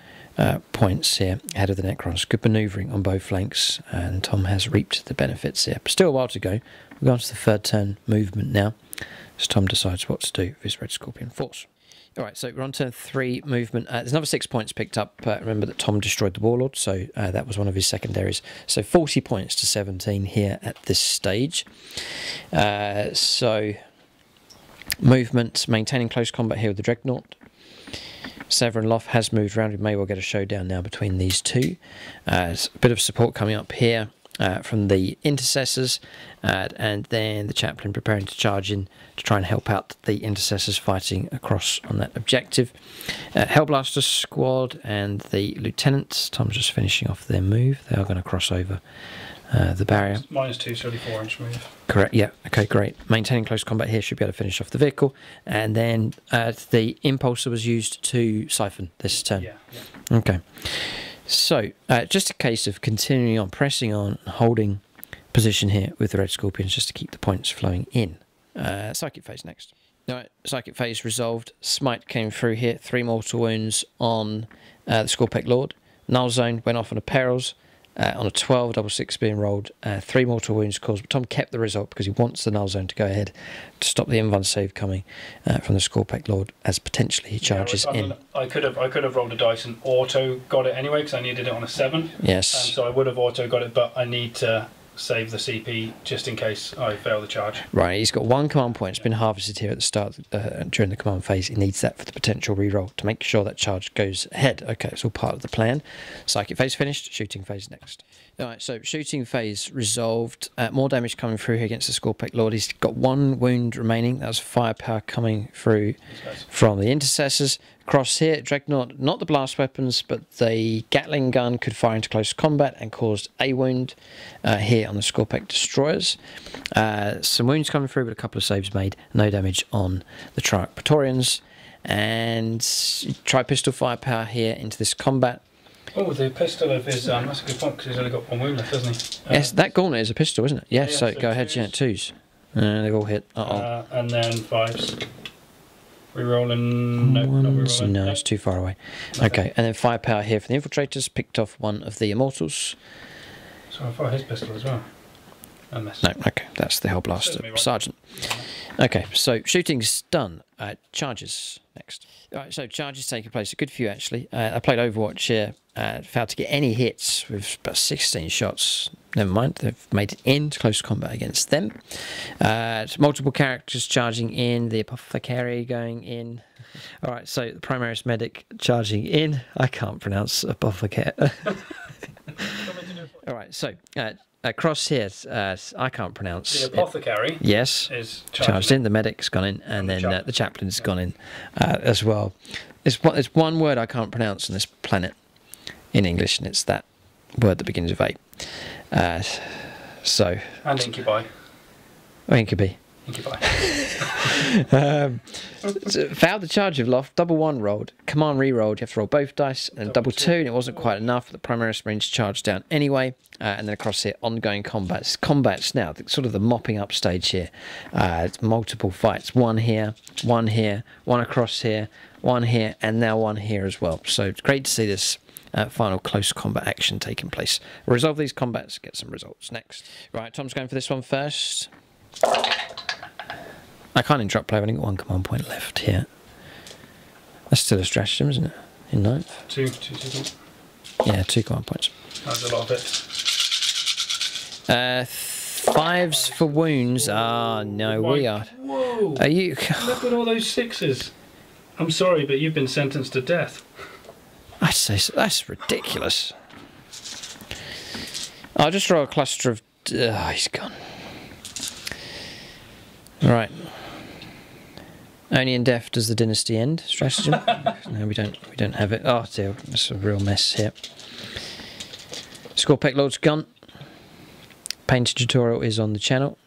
points here ahead of the Necrons. Good manoeuvring on both flanks, and Tom has reaped the benefits here. But still a while to go. We're on to the 3rd turn movement now, as Tom decides what to do with his Red Scorpion force. Alright, so we're on turn 3 movement. There's another 6 points picked up. Remember that Tom destroyed the Warlord, so that was one of his secondaries. So 40 points to 17 here at this stage. So movement, maintaining close combat here with the Dreadnought. Severin Loth has moved around. We may well get a showdown now between these two. There's a bit of support coming up here from the Intercessors, and then the Chaplain preparing to charge in to try and help out the Intercessors fighting across on that objective. Hellblaster Squad and the Lieutenants, Tom's just finishing off their move. They are going to cross over the barrier. -2, so 4-inch move. Correct, yeah, okay, great. Maintaining close combat here should be able to finish off the vehicle. And then the Impulsor was used to siphon this turn. Yeah. Okay. So, just a case of continuing on, pressing on, and holding position here with the Red Scorpions just to keep the points flowing in. Psychic Phase next. Alright, Psychic Phase resolved. Smite came through here. 3 mortal wounds on the Scorpec Lord. Null Zone went off on a Perils. On a 12, double 6 being rolled, 3 mortal wounds caused, but Tom kept the result because he wants the Null Zone to go ahead to stop the Invuln save coming from the Scorpec Lord as potentially he charges in. I could have rolled a dice and auto got it anyway because I needed it on a 7. Yes. So I would have auto got it, but I need to save the CP just in case I fail the charge. Right, he's got 1 command point. It's been harvested here at the start during the command phase. He needs that for the potential reroll to make sure that charge goes ahead. Okay, it's all part of the plan. Psychic Phase finished. Shooting Phase next. Alright, so Shooting Phase resolved. More damage coming through here against the Scorpec Lord. He's got 1 wound remaining. That was firepower coming through from the Intercessors. Across here, Dreadnought, not the blast weapons, but the Gatling gun could fire into close combat and caused a wound here on the Scorpec Destroyers. Some wounds coming through, but a couple of saves made. No damage on the Triarch Praetorians. And try pistol firepower here into this combat. Oh, the pistol of his, that's a good point because he's only got 1 wound left, hasn't he? Yes, that gauntlet is a pistol, isn't it? Yes, yeah, so so go ahead, 2s. They've all hit. And then 5s. Rerolling, no, not rerolling. No, it's too far away. Okay, and then firepower here for the Infiltrators. Picked off 1 of the Immortals. So I fire his pistol as well. I missed. No, okay, that's the Hellblaster right. Sergeant. Okay, so shooting's done. Charges next. Alright, so charges taking place. A good few actually. I played Overwatch here. Failed to get any hits with about 16 shots. Never mind, they've made it into close combat against them. Multiple characters charging in. The Apothecary going in. Alright, so the Primaris Medic charging in. I can't pronounce Apothecary. Alright, so Across here, I can't pronounce. The apothecary. Yes. Is charged in. The medic's gone in, and then the chaplain's gone in as well. It's one word I can't pronounce on this planet in English, and it's that word that begins with A. So. And incubi. Or incubi. Incubi. So failed the charge of loft, double 1 rolled, command re-rolled, you have to roll both dice, and double 2, and it wasn't quite enough, the Primaris Marines charged down anyway, and then across here, ongoing combats. Combats now, sort of the mopping up stage here, it's multiple fights, one here, one across here, one here, and now one here as well. So it's great to see this final close combat action taking place. Resolve these combats, get some results next. Right, Tom's going for this one first. I can't interrupt play, I've only got 1 command point left here. That's still a stratagem, isn't it? In 9th? Two. Yeah, 2 command points. That's a lot of it. 5s for wounds. Ah, no, we are. Whoa! Are you? Look at all those 6s. I'm sorry, but you've been sentenced to death. I say so, that's ridiculous. I'll just throw a cluster of. He's gone. Right. Only in death does the dynasty end. Stratagem. No, we don't have it. Oh dear, it's a real mess here. Scorpec Lord's gun. Painting tutorial is on the channel.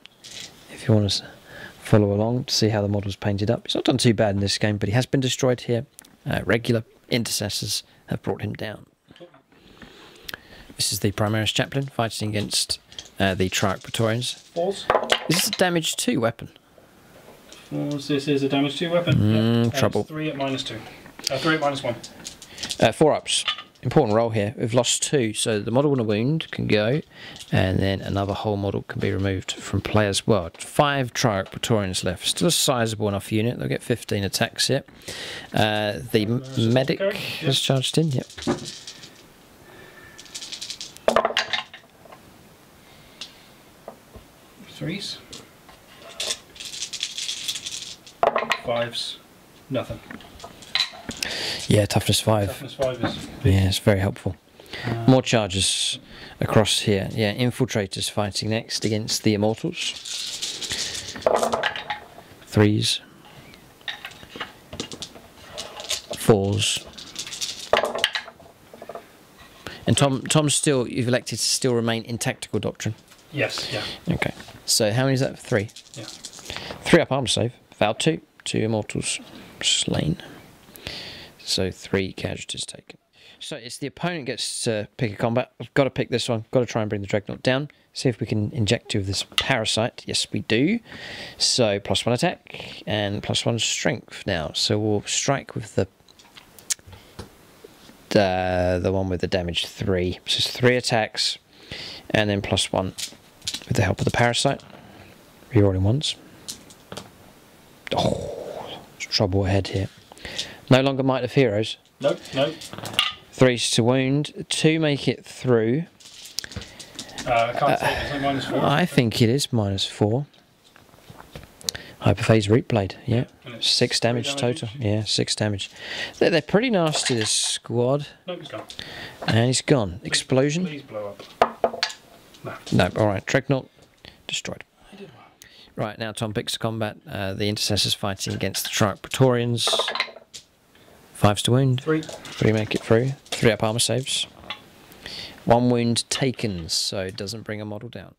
If you want to follow along to see how the model's painted up. He's not done too bad in this game, but he has been destroyed here. Regular intercessors have brought him down. This is the Primaris Chaplain fighting against the Triarch Praetorians. Force. Is this a damage 2 weapon? Force. This is a damage 2 weapon. Yep. Trouble. 3 at -2. 3 at -1. 4 ups. Important roll here. We've lost 2, so the model on a wound can go, and then another whole model can be removed from play as well. 5 Triarch Praetorians left. Still a sizable enough unit. They'll get 15 attacks here. The medic has charged in. Yep. Threes. 5s. Nothing. Yeah, toughness 5. Toughness 5 is big. Yeah, it's very helpful. More charges across here. Yeah, infiltrators fighting next against the Immortals. 3s. 4s. And Tom still, you've elected to still remain in tactical doctrine. Yes, yeah. Okay. So how many is that? 3? Yeah. 3 up armor save. Failed 2. 2 Immortals slain. So 3 casualties taken. So it's the opponent gets to pick a combat. I've got to pick this one. Got to try and bring the Dreadnought down. See if we can inject 2 of this parasite. Yes, we do. So +1 attack and +1 strength now. So we'll strike with the one with the damage 3. So it's 3 attacks and then +1 with the help of the parasite. Rerolling ones. Oh, there's trouble ahead here. No longer Might of Heroes. Nope. 3s to wound. 2 make it through. I can't say it's no -4. I think it is -4. Hyperphase Reap Blade. Yeah. 6 damage total. Yeah, 6 damage. They're pretty nasty, this squad. Nope, he's gone. And he's gone. Explosion. Please blow up. No. Alright. Dreadnought destroyed. Right, now Tom picks a combat. The Intercessors fighting against the Triarch Praetorians. 5s to wound. 3. 3 make it through. 3 up armor saves. 1 wound taken, so it doesn't bring a model down.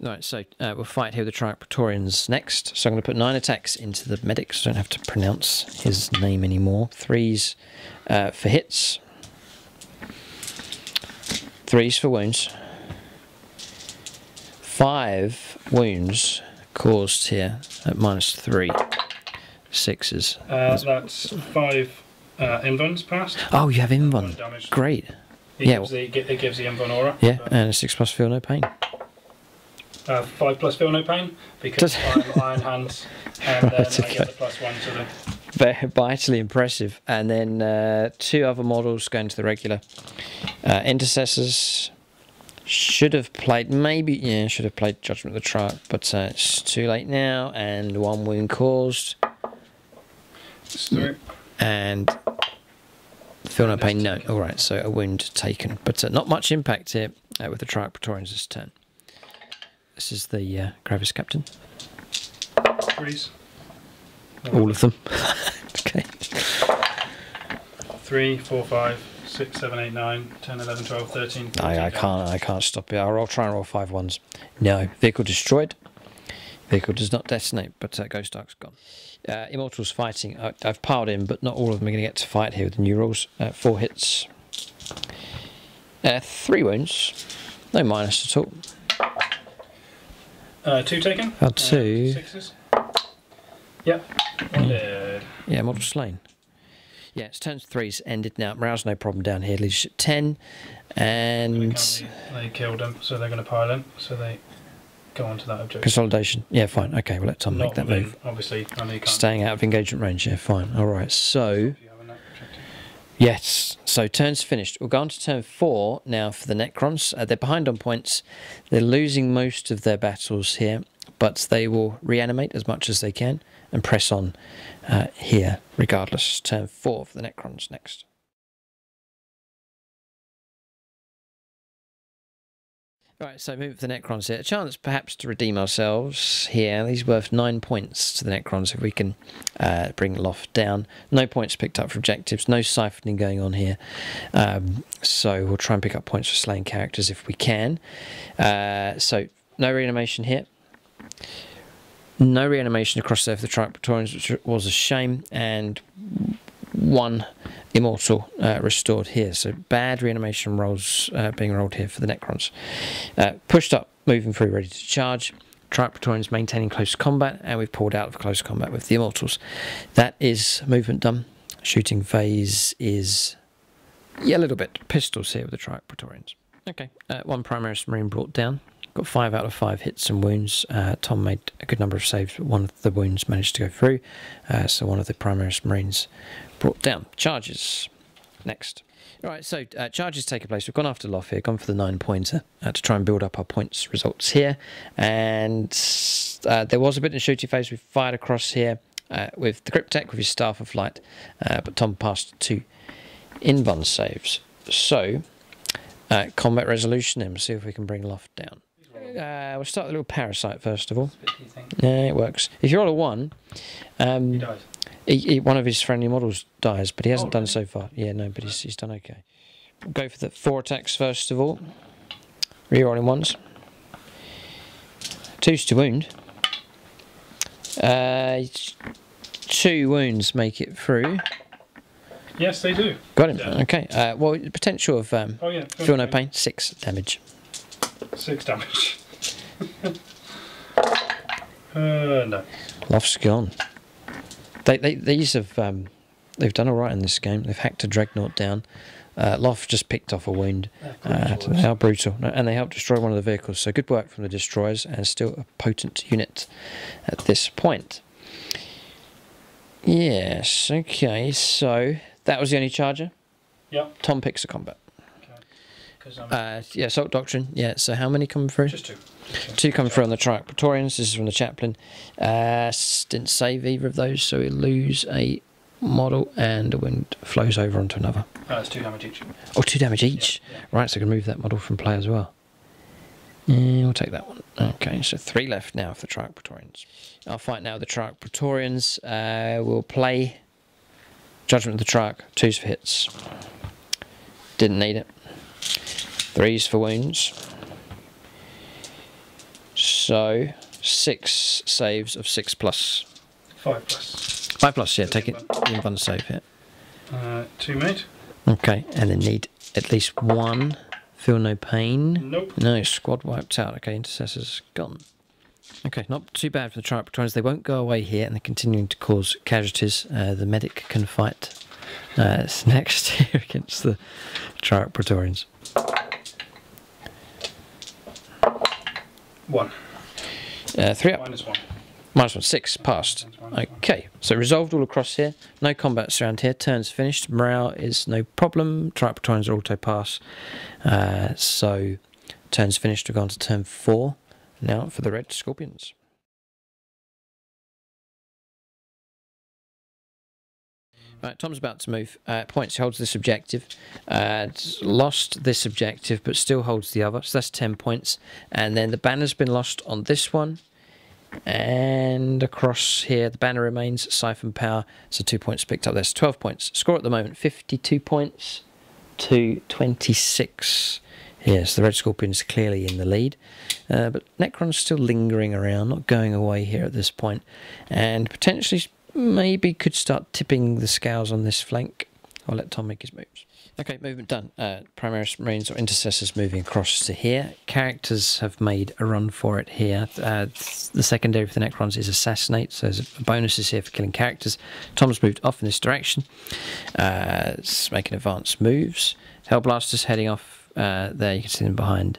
Right, so we'll fight here with the Triarch Praetorians next. So I'm going to put 9 attacks into the medic, so I don't have to pronounce his name anymore. 3s for hits. 3s for wounds. 5 wounds caused here at -3. 6s. That's 5 invulns passed. Oh, you have invuln. Great. It gives the invuln aura. Yeah, and a 6+ feel no pain. 5+ feel no pain because I'm Iron Hands, and then I get the +1 to the. Very vitally impressive. And then 2 other models going to the regular. Intercessors should have played, should have played Judgment of the Triarch, but it's too late now. And 1 wound caused. It's 3. And feel no pain, no. Alright, so a wound taken. But not much impact here with the Triarch Praetorians this turn. This is the Gravis Captain. Threes. All of them. Okay. 3, 4, 5, 6, 7, 8, 9, 10, 11, 12, 13, 14. I can't stop it. I'll try and roll 5 ones. No. Vehicle destroyed. Vehicle does not detonate, but Ghost Arc's gone. Immortals fighting. I've piled in, but not all of them are going to get to fight here with the new rules. 4 hits. 3 wounds. No minus at all. 2 taken. 2. 6s. Yep. 1 dead. Yeah, model slain. Yeah, it's turns 3's ended now. Morale's no problem down here. Leadership 10. And they killed them, so they're going to pile in. So they go on to that objective. Consolidation. Yeah, fine. Okay, we'll let Tom make that move. Obviously, I know you can't. Staying out of engagement range. Yeah, fine. All right. So, yes. So turn's finished. We'll go on to turn 4 now for the Necrons. They're behind on points. They're losing most of their battles here, but they will reanimate as much as they can and press on here regardless. Turn 4 for the Necrons next. Right, so move the Necrons here. A chance perhaps to redeem ourselves here. These are worth 9 points to the Necrons if we can bring Loft down. No points picked up for objectives, no siphoning going on here. So we'll try and pick up points for slaying characters if we can. So no reanimation here. No reanimation across there for the Triarch Praetorians, which was a shame, and 1 immortal restored here. So bad reanimation rolls being rolled here for the Necrons. Pushed up, moving through, ready to charge. Triarch Praetorians maintaining close combat, and we've pulled out of close combat with the immortals. That is movement done. Shooting phase is, yeah, a little bit. Pistols here with the Triarch Praetorians. Okay, 1 Primaris Marine brought down. Got 5 out of 5 hits and wounds. Tom made a good number of saves, but one of the wounds managed to go through. So one of the Primaris Marines brought down. Charges. Next. Alright, so charges taking place. We've gone after Loft here, gone for the 9-pointer to try and build up our points results here. And there was a bit in shooting phase. We fired across here with the Cryptek, with his Staff of Light. But Tom passed 2 invuln saves. So, combat resolution, and we'll see if we can bring Loft down. We'll start with a little parasite first of all. Yeah, it works. If you roll a 1, he dies. One of his friendly models dies, but he hasn't done so far. Yeah, no, but he's done okay. We'll go for the 4 attacks first of all. Rerolling 1s. 2s to wound. 2 wounds make it through. Yes, they do. Got him. Yeah. Okay. Well, the potential of feel no pain. 6 damage. 6 damage. No. Loft's gone. These have they've done all right in this game. They've hacked a Dreadnought down. Loft just picked off a wound. They are brutal, and they helped destroy one of the vehicles. So good work from the destroyers, and still a potent unit at this point. Yes. Okay. So that was the only charger. Yep. Tom picks a combat. Okay. Yeah, Assault Doctrine. Yeah. So how many come through? Just 2. 2 come through on the Triarch Praetorians. This is from the Chaplain. Didn't save either of those, so we lose a model and a wound flows over onto another. It's 2 damage each. Oh, 2 damage each. Yeah. Right, so I can move that model from play as well. Yeah, we'll take that one. Okay, so 3 left now for the Triarch Praetorians. I'll fight now the Triarch Praetorians. We'll play Judgment of the Triarch. 2s for hits. Didn't need it. 3s for wounds. So 6 saves of 6 plus. 5 plus. 5 plus, yeah, take it. Invuln save here. 2 made. Okay, and then need at least 1. Feel no pain. Nope. No, squad wiped out. Okay, intercessors gone. Okay, not too bad for the Triarch Praetorians. They won't go away here, and they're continuing to cause casualties. The medic can fight. It's next here against the Triarch Praetorians. 1. 3 up. -1. -1, 6, passed. Okay, so resolved all across here. No combats around here. Turn's finished. Morale is no problem. Triarch Praetorians are auto pass. So turn's finished. We've gone to turn 4 now for the Red Scorpions. Right, Tom's about to move. Points, he holds this objective. Lost this objective, but still holds the other. So that's 10 points. And then the banner's been lost on this one. And across here, the banner remains. Siphon power. So 2 points picked up. There's 12 points. Score at the moment, 52 points to 26. Yes, the Red Scorpions clearly in the lead, but Necron's still lingering around, not going away here at this point, and potentially maybe could start tipping the scales on this flank. I'll let Tom make his moves. Okay, movement done. Primaris Marines or Intercessors moving across to here. Characters have made a run for it here. The secondary for the Necrons is Assassinate, so there's bonuses here for killing characters. Tom's moved off in this direction. It's making advanced moves. Hellblasters heading off. There you can see them behind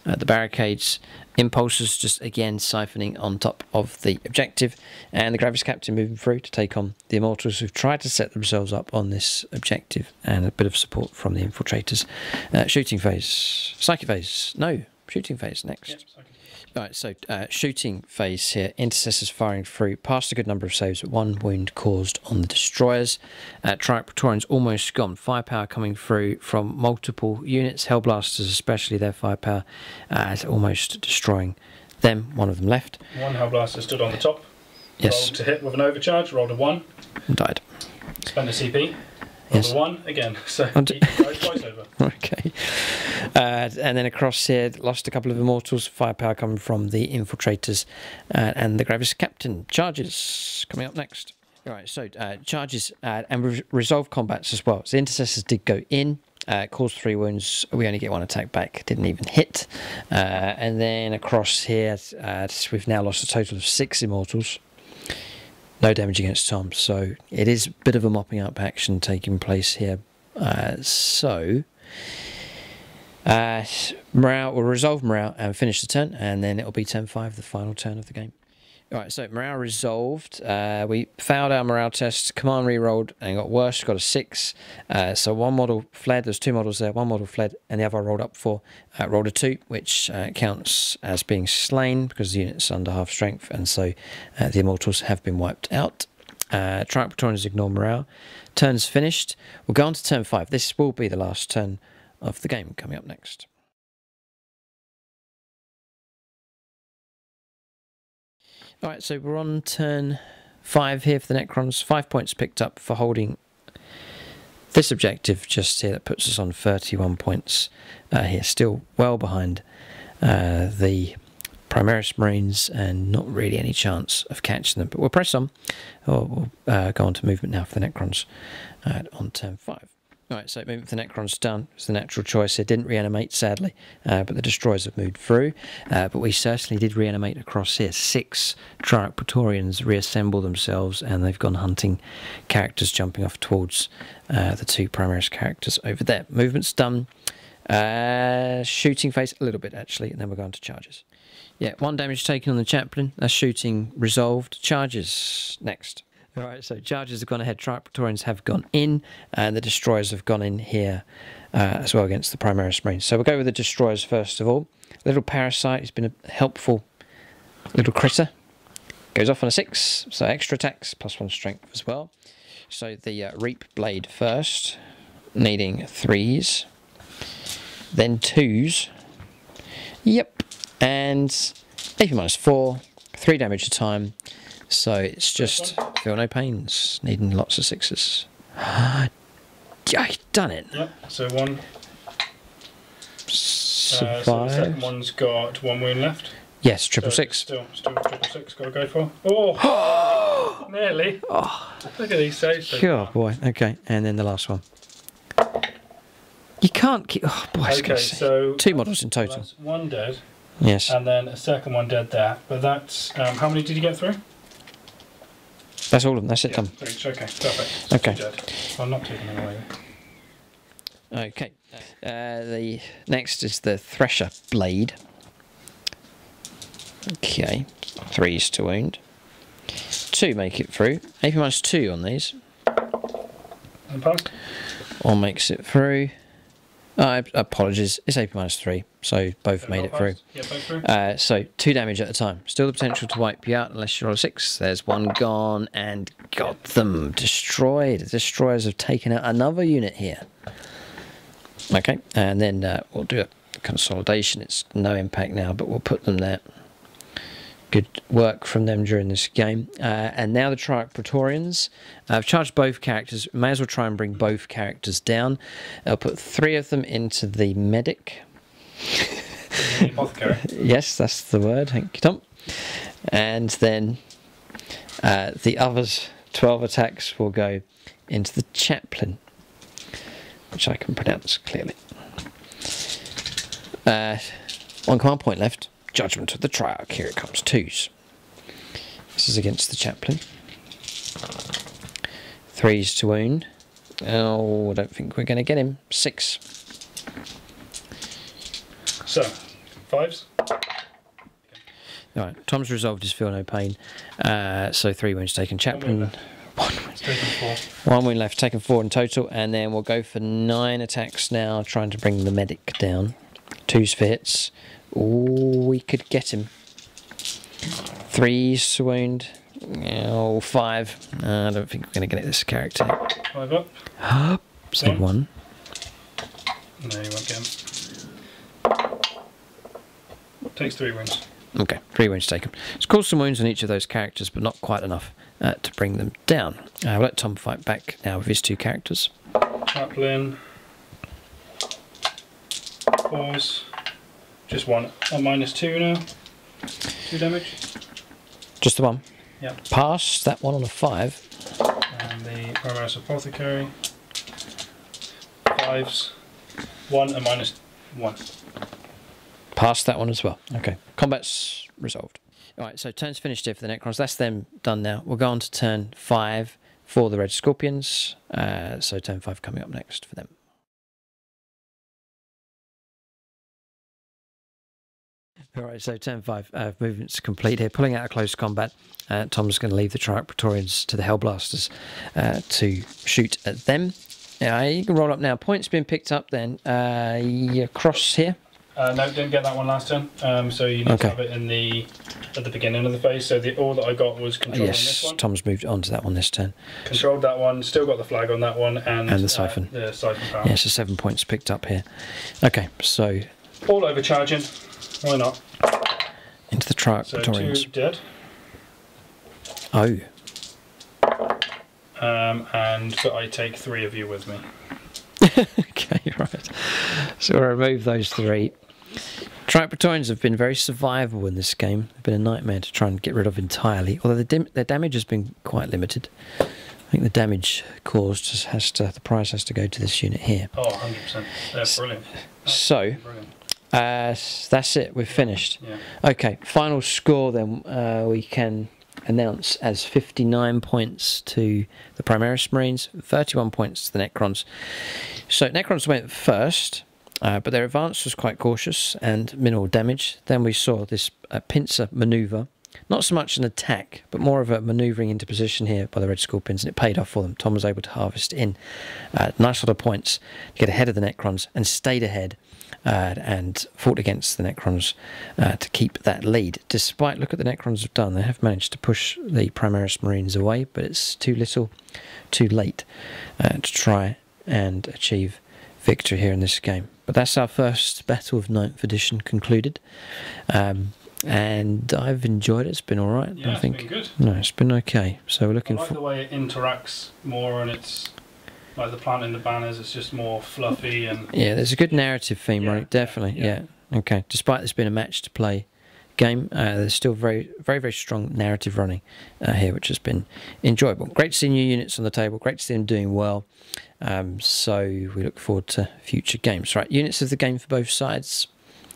the barricades. Impulses just again siphoning on top of the objective, and the Gravis Captain moving through to take on the Immortals who've tried to set themselves up on this objective, and a bit of support from the Infiltrators. Shooting phase, psychic phase, no, shooting phase next. Yep, Alright, so shooting phase here. Intercessors firing through, past a good number of saves, but 1 wound caused on the destroyers. Triarch Praetorians almost gone. Firepower coming through from multiple units. Hellblasters, especially, their firepower is almost destroying them. One of them left. One Hellblaster stood on the top. Yes. Rolled to hit with an overcharge, rolled a 1. And died. Spend a CP. Rolled a 1 again. So he died twice over. Okay. And then across here, lost a couple of Immortals. Firepower coming from the Infiltrators. And the Gravis Captain. Charges coming up next. Alright, so charges and resolve combats as well. So Intercessors did go in. Caused 3 wounds. We only get 1 attack back. Didn't even hit. And then across here, we've now lost a total of 6 Immortals. No damage against Tom, so it is a bit of a mopping up action taking place here. Morale will resolve morale and finish the turn, and then it'll be turn 5, the final turn of the game. Alright, so morale resolved. We failed our morale test, command re-rolled and got worse, got a 6. So 1 model fled, there's 2 models there, 1 model fled and the other I rolled up for. Rolled a 2, which counts as being slain because the unit's under half strength, and so the Immortals have been wiped out. Triarch Praetorians ignore morale. Turn's finished. We'll go on to turn 5. This will be the last turn of the game coming up next. Alright, so we're on turn 5 here for the Necrons. 5 points picked up for holding this objective just here. That puts us on 31 points here. Still well behind the Primaris Marines and not really any chance of catching them. But we'll press on. We'll go on to movement now for the Necrons on turn 5. Alright, so movement for the Necrons done. It's the natural choice. It didn't reanimate, sadly, but the Destroyers have moved through. But we certainly did reanimate across here. 6 Triarch Praetorians reassemble themselves, and they've gone hunting characters jumping off towards the 2 Primaris characters over there. Movement's done. Shooting phase a little bit, actually, and then we're going to charges. Yeah, 1 damage taken on the Chaplain. That's shooting resolved. Charges next. Alright, so charges have gone ahead, Triarch Praetorians have gone in, and the Destroyers have gone in here as well against the Primaris Marines. So we'll go with the Destroyers first of all. Little Parasite has been a helpful little critter. Goes off on a 6, so extra attacks, +1 strength as well. So the Reap Blade first, needing 3s, then 2s. Yep, and AP -4, 3 damage a time. So it's just feel no pains, needing lots of 6s. I done it. Yep. So 1. Survive. So the second one's got 1 wound left. Yes, triple so 6. Still triple 6. Got to go for. Oh, nearly. Oh, look at these saves. Oh boy. Okay, and then the last one. You can't keep. Oh boy. Okay, so 2 models in total. That's 1 dead. Yes. And then a second one dead there. But that's how many did you get through? That's all of them. That's it, Yeah, Tom. 3 okay, perfect. So Okay. 2 dead. I'm not taking them away. Okay. The next is the Thresher Blade. Okay. 3s to wound. 2 make it through. AP -2 on these. And pass. All makes it through. Apologies, it's AP -3, so both made it through. Yeah, both through. So 2 damage at a time. Still the potential to wipe you out unless you roll a 6. There's one gone and got them destroyed. The destroyers have taken out another unit here. Okay, and then we'll do a consolidation. It's no impact now, but we'll put them there. Good work from them during this game. And now the Triarch Praetorians. I've charged both characters. May as well try and bring both characters down. I'll put 3 of them into the medic. The apothecary. Yes, that's the word. Thank you, Tom. And then the others, 12 attacks, will go into the chaplain, which I can pronounce clearly. 1 command point left. Judgment of the Triarch. Here it comes. 2s. This is against the chaplain. 3s to wound. Oh, I don't think we're going to get him. 6. So, 5s. Alright, Tom's resolved his feel no pain. So 3 wounds taken. Chaplain. 1 wound. 1 wound left. Taken 4 in total. And then we'll go for 9 attacks now, trying to bring the medic down. 2s for hits. Oh, we could get him. 3s to wound. Oh, 5. I don't think we're going to get this character. 5 up. Say 1. No, you won't get him. Takes 3 wounds. Okay, 3 wounds taken. It's caused some wounds on each of those characters, but not quite enough to bring them down. We'll let Tom fight back now with his 2 characters. Chaplain. 4s. Just 1. A -2 now. 2 damage. Just the 1? Yeah. Pass that one on a 5. And the Wahammer apothecary. 5s. 1 and -1. Pass that one as well. Okay. Combat's resolved. Alright, so turn's finished here for the Necrons. That's them done now. We'll go on to turn 5 for the Red Scorpions. So turn 5 coming up next for them. Alright, so turn 5, movement's complete here. Pulling out of close combat. Tom's going to leave the Triarch Praetorians to the Hellblasters to shoot at them. You can roll up now. Points being picked up then. Your cross here. No, didn't get that one last turn. So you need to have it at the beginning of the phase. So all that I got was controlling this one. Tom's moved on to that one this turn. Controlled that one. Still got the flag on that one and the siphon. The siphon power. Yeah, so 7 points picked up here. Okay, so all overcharging. Why not? Into the Triarch Praetorians. 2 dead. Oh. But I take 3 of you with me. Okay, right. So we'll remove those 3. Triarch Praetorians have been very survivable in this game. They've been a nightmare to try and get rid of entirely, although their damage has been quite limited. I think the damage caused the price has to go to this unit here. Oh, 100%. They're brilliant. So, brilliant. That's it. We've finished. Yeah. Okay, final score then we can announce as 59 points to the Primaris Marines, 31 points to the Necrons. So Necrons went first, but their advance was quite cautious and minimal damage. Then we saw this pincer manoeuvre. Not so much an attack, but more of a manoeuvring into position here by the Red Scorpions, and it paid off for them. Tom was able to harvest in nice lot of points to get ahead of the Necrons and stayed ahead and fought against the Necrons to keep that lead. Despite, look at the Necrons have done, they have managed to push the Primaris Marines away, but it's too little, too late to try and achieve victory here in this game. But that's our first Battle of 9th Edition concluded. And I've enjoyed it. It's been all right. Yeah, I think. It's been good. No, it's been okay. So we're looking I like the way it interacts more, and it's like the planting the banners. It's just more fluffy and. Yeah, there's a good narrative theme, right? Definitely. Yeah. Okay. Despite this being a match to play game, there's still very, very, very strong narrative running here, which has been enjoyable. Great to see new units on the table. Great to see them doing well. So we look forward to future games. Right, units of the game for both sides.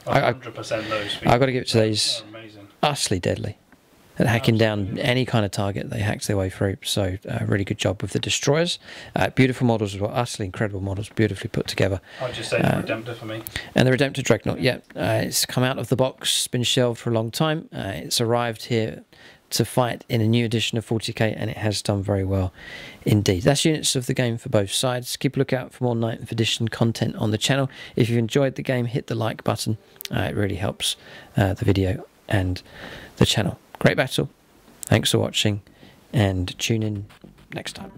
100% those. I've got to give it to these. Amazing. Utterly deadly at hacking down any kind of target they hacked their way through. So really good job with the destroyers. Beautiful models as well. Utterly incredible models, beautifully put together. I'd just say the Redemptor for me. And the Redemptor Dreadnought, yeah, it's come out of the box, been shelved for a long time. It's arrived here to fight in a new edition of 40k, and it has done very well indeed. That's units of the game for both sides. Keep a lookout for more 9th edition content on the channel. If you've enjoyed the game, hit the like button. It really helps the video and the channel. Great battle. Thanks for watching, and tune in next time.